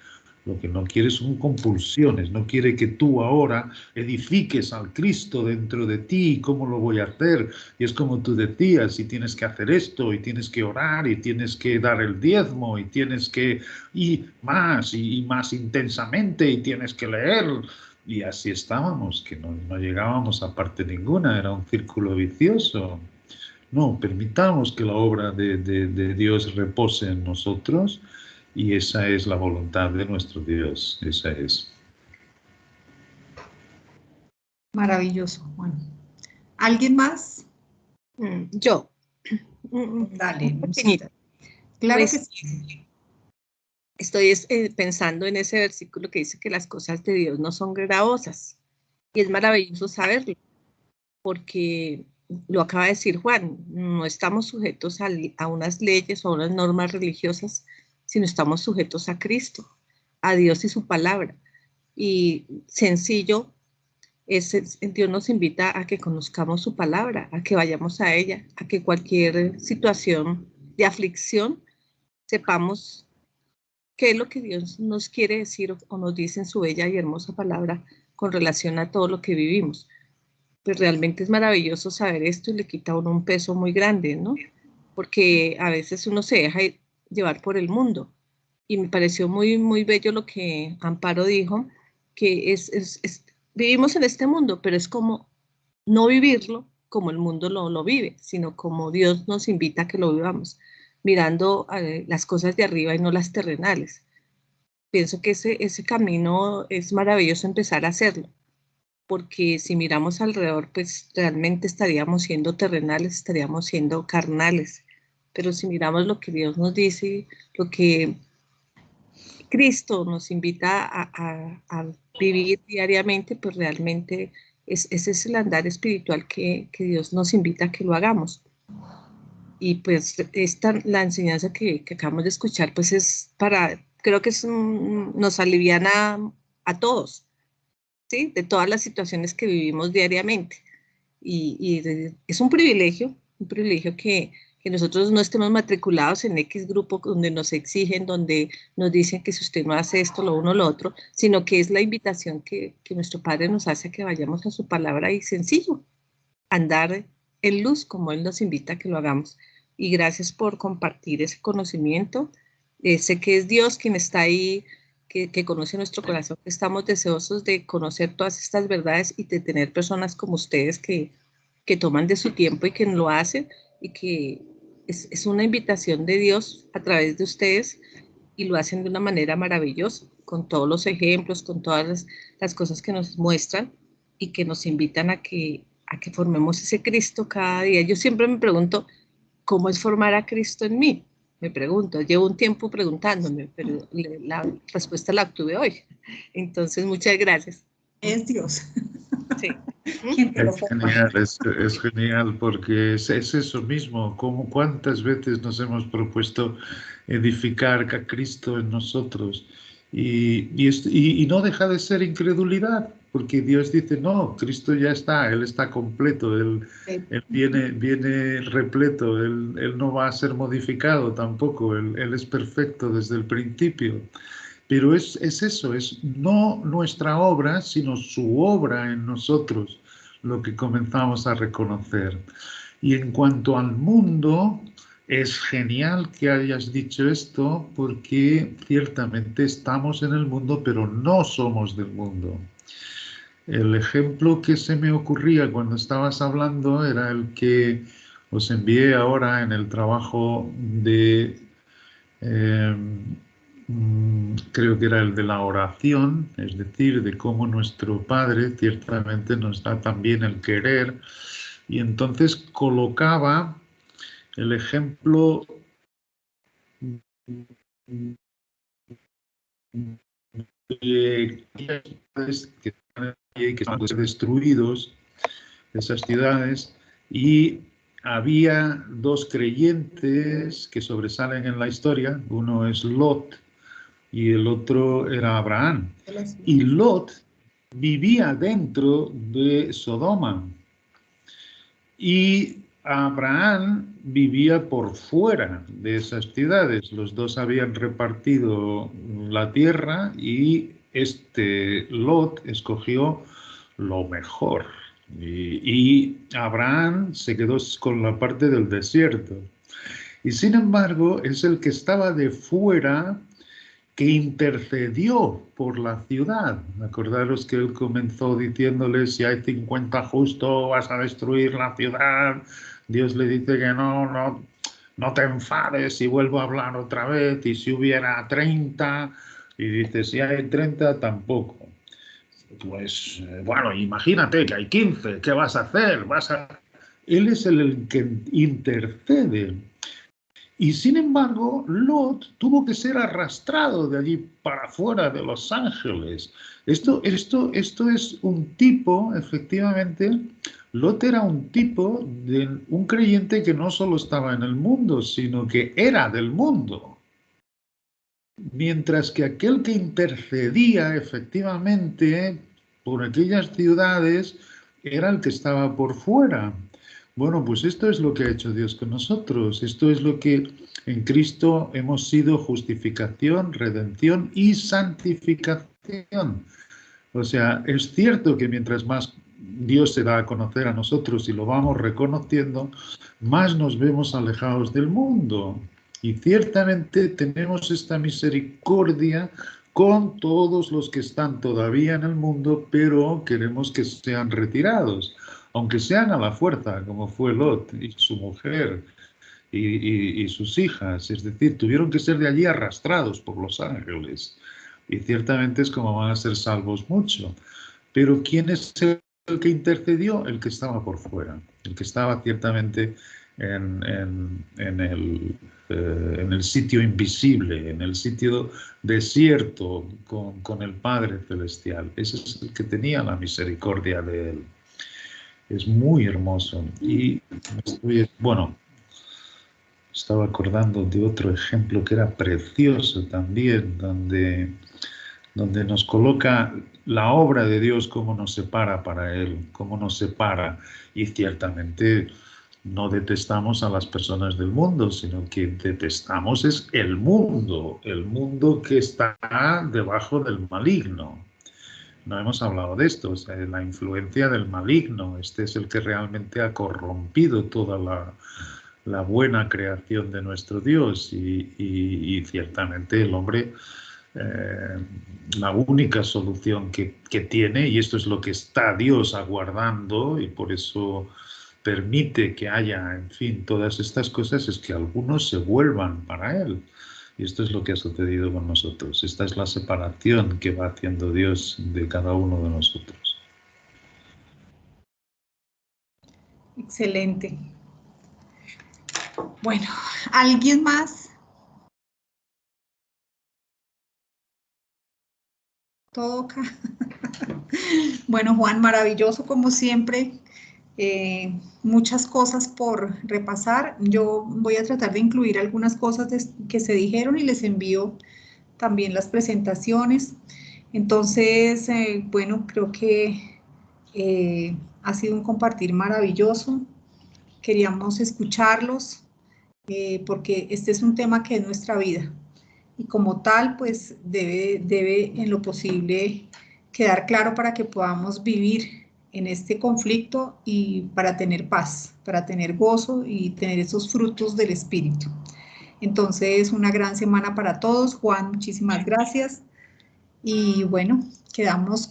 Lo que no quiere son compulsiones, no quiere que tú ahora edifiques al Cristo dentro de ti. ¿Cómo lo voy a hacer? Y es como tú decías, y tienes que hacer esto, y tienes que orar, y tienes que dar el diezmo, y tienes que, y más intensamente, y tienes que leer. Y así estábamos, que no llegábamos a parte ninguna, era un círculo vicioso. No, permitamos que la obra de Dios repose en nosotros, y esa es la voluntad de nuestro Dios, esa es. Maravilloso, Juan. ¿Alguien más? Yo. Dale, Un pequeñito. Claro Pues, que sí. Estoy pensando en ese versículo que dice que las cosas de Dios no son gravosas. Y es maravilloso saberlo, porque lo acaba de decir Juan, no estamos sujetos a unas leyes o a unas normas religiosas, sino estamos sujetos a Cristo, a Dios y su palabra. Y sencillo, Dios nos invita a que conozcamos su palabra, a que vayamos a ella, a que cualquier situación de aflicción sepamos qué es lo que Dios nos quiere decir o nos dice en su bella y hermosa palabra con relación a todo lo que vivimos. Pues realmente es maravilloso saber esto y le quita a uno un peso muy grande, ¿no? Porque a veces uno se deja llevar por el mundo. Y me pareció muy, muy bello lo que Amparo dijo, que vivimos en este mundo, pero es como no vivirlo como el mundo lo vive, sino como Dios nos invita a que lo vivamos, mirando las cosas de arriba y no las terrenales. Pienso que ese camino es maravilloso empezar a hacerlo, porque si miramos alrededor, pues realmente estaríamos siendo terrenales, estaríamos siendo carnales, pero si miramos lo que Dios nos dice, lo que Cristo nos invita a vivir diariamente, pues realmente ese es el andar espiritual que Dios nos invita a que lo hagamos. Y pues la enseñanza que acabamos de escuchar, pues creo que nos aliviana a todos, ¿sí? De todas las situaciones que vivimos diariamente. Y es un privilegio que nosotros no estemos matriculados en X grupo donde nos exigen, donde nos dicen que si usted no hace esto, lo uno, lo otro, sino que es la invitación que nuestro Padre nos hace a que vayamos a su palabra y sencillo, andar en luz como Él nos invita a que lo hagamos. Y gracias por compartir ese conocimiento. Sé que es Dios quien está ahí, que conoce nuestro corazón, que estamos deseosos de conocer todas estas verdades y de tener personas como ustedes que toman de su tiempo y que lo hacen, y que es una invitación de Dios a través de ustedes, y lo hacen de una manera maravillosa, con todos los ejemplos, con todas las cosas que nos muestran y que nos invitan a que formemos ese Cristo cada día. Yo siempre me pregunto, ¿cómo es formar a Cristo en mí? Me pregunto, llevo un tiempo preguntándome, pero la respuesta la obtuve hoy. Entonces, muchas gracias. Es Dios. Sí. ¿Quién te lo Es forma? genial, es genial, porque es eso mismo, como cuántas veces nos hemos propuesto edificar a Cristo en nosotros, y no deja de ser incredulidad, porque Dios dice, no, Cristo ya está, Él está completo, Él viene repleto, él no va a ser modificado tampoco, Él es perfecto desde el principio. Pero es eso, es no nuestra obra, sino su obra en nosotros, lo que comenzamos a reconocer. Y en cuanto al mundo, es genial que hayas dicho esto, porque ciertamente estamos en el mundo, pero no somos del mundo. El ejemplo que se me ocurría cuando estabas hablando era el que os envié ahora en el trabajo de... creo que era el de la oración, es decir, de cómo nuestro Padre ciertamente nos da también el querer, y entonces colocaba el ejemplo de que están destruidos, esas ciudades, y había dos creyentes que sobresalen en la historia. Uno es Lot y el otro era Abraham. Y Lot vivía dentro de Sodoma y Abraham vivía por fuera de esas ciudades. Los dos habían repartido la tierra y Lot escogió lo mejor. Y Abraham se quedó con la parte del desierto. Y sin embargo, es el que estaba de fuera que intercedió por la ciudad. Acordaros que él comenzó diciéndole: si hay 50 justos, vas a destruir la ciudad. Dios le dice que no te enfades y vuelvo a hablar otra vez. Y si hubiera 30, y dice: si hay 30, tampoco. Pues, bueno, imagínate que hay 15, ¿qué vas a hacer? Él es el que intercede. Y sin embargo, Lot tuvo que ser arrastrado de allí para afuera de Los Ángeles. Esto es un tipo, efectivamente, Lot era un tipo de un creyente que no solo estaba en el mundo, sino que era del mundo. Mientras que aquel que intercedía, efectivamente, por aquellas ciudades, era el que estaba por fuera. Bueno, pues esto es lo que ha hecho Dios con nosotros. Esto es lo que en Cristo hemos sido: justificación, redención y santificación. O sea, es cierto que mientras más Dios se da a conocer a nosotros y lo vamos reconociendo, más nos vemos alejados del mundo. Y ciertamente tenemos esta misericordia con todos los que están todavía en el mundo, pero queremos que sean retirados, aunque sean a la fuerza, como fue Lot y su mujer y sus hijas. Es decir, tuvieron que ser de allí arrastrados por los ángeles. Y ciertamente es como van a ser salvos mucho. Pero ¿quién es el que intercedió? El que estaba por fuera, el que estaba ciertamente en el sitio invisible, en el sitio desierto con el Padre Celestial. Ese es el que tenía la misericordia de él. Es muy hermoso. Y estaba acordando de otro ejemplo que era precioso también, donde nos coloca la obra de Dios, cómo nos separa para Él, cómo nos separa. Y ciertamente no detestamos a las personas del mundo, sino que detestamos es el mundo que está debajo del maligno. No hemos hablado de esto, o sea, la influencia del maligno. Este es el que realmente ha corrompido toda la buena creación de nuestro Dios y ciertamente el hombre, la única solución que tiene, y esto es lo que está Dios aguardando y por eso permite que haya, en fin, todas estas cosas, es que algunos se vuelvan para Él. Y esto es lo que ha sucedido con nosotros. Esta es la separación que va haciendo Dios de cada uno de nosotros. Excelente. Bueno, ¿alguien más? Toca. Bueno, Juan, maravilloso como siempre. Muchas cosas por repasar. Yo voy a tratar de incluir algunas cosas que se dijeron y les envío también las presentaciones. Entonces, bueno, creo que ha sido un compartir maravilloso. Queríamos escucharlos porque este es un tema que es nuestra vida y como tal, pues debe en lo posible quedar claro para que podamos vivir en este conflicto y para tener paz, para tener gozo y tener esos frutos del Espíritu. Entonces, una gran semana para todos. Juan, muchísimas gracias. Y bueno, quedamos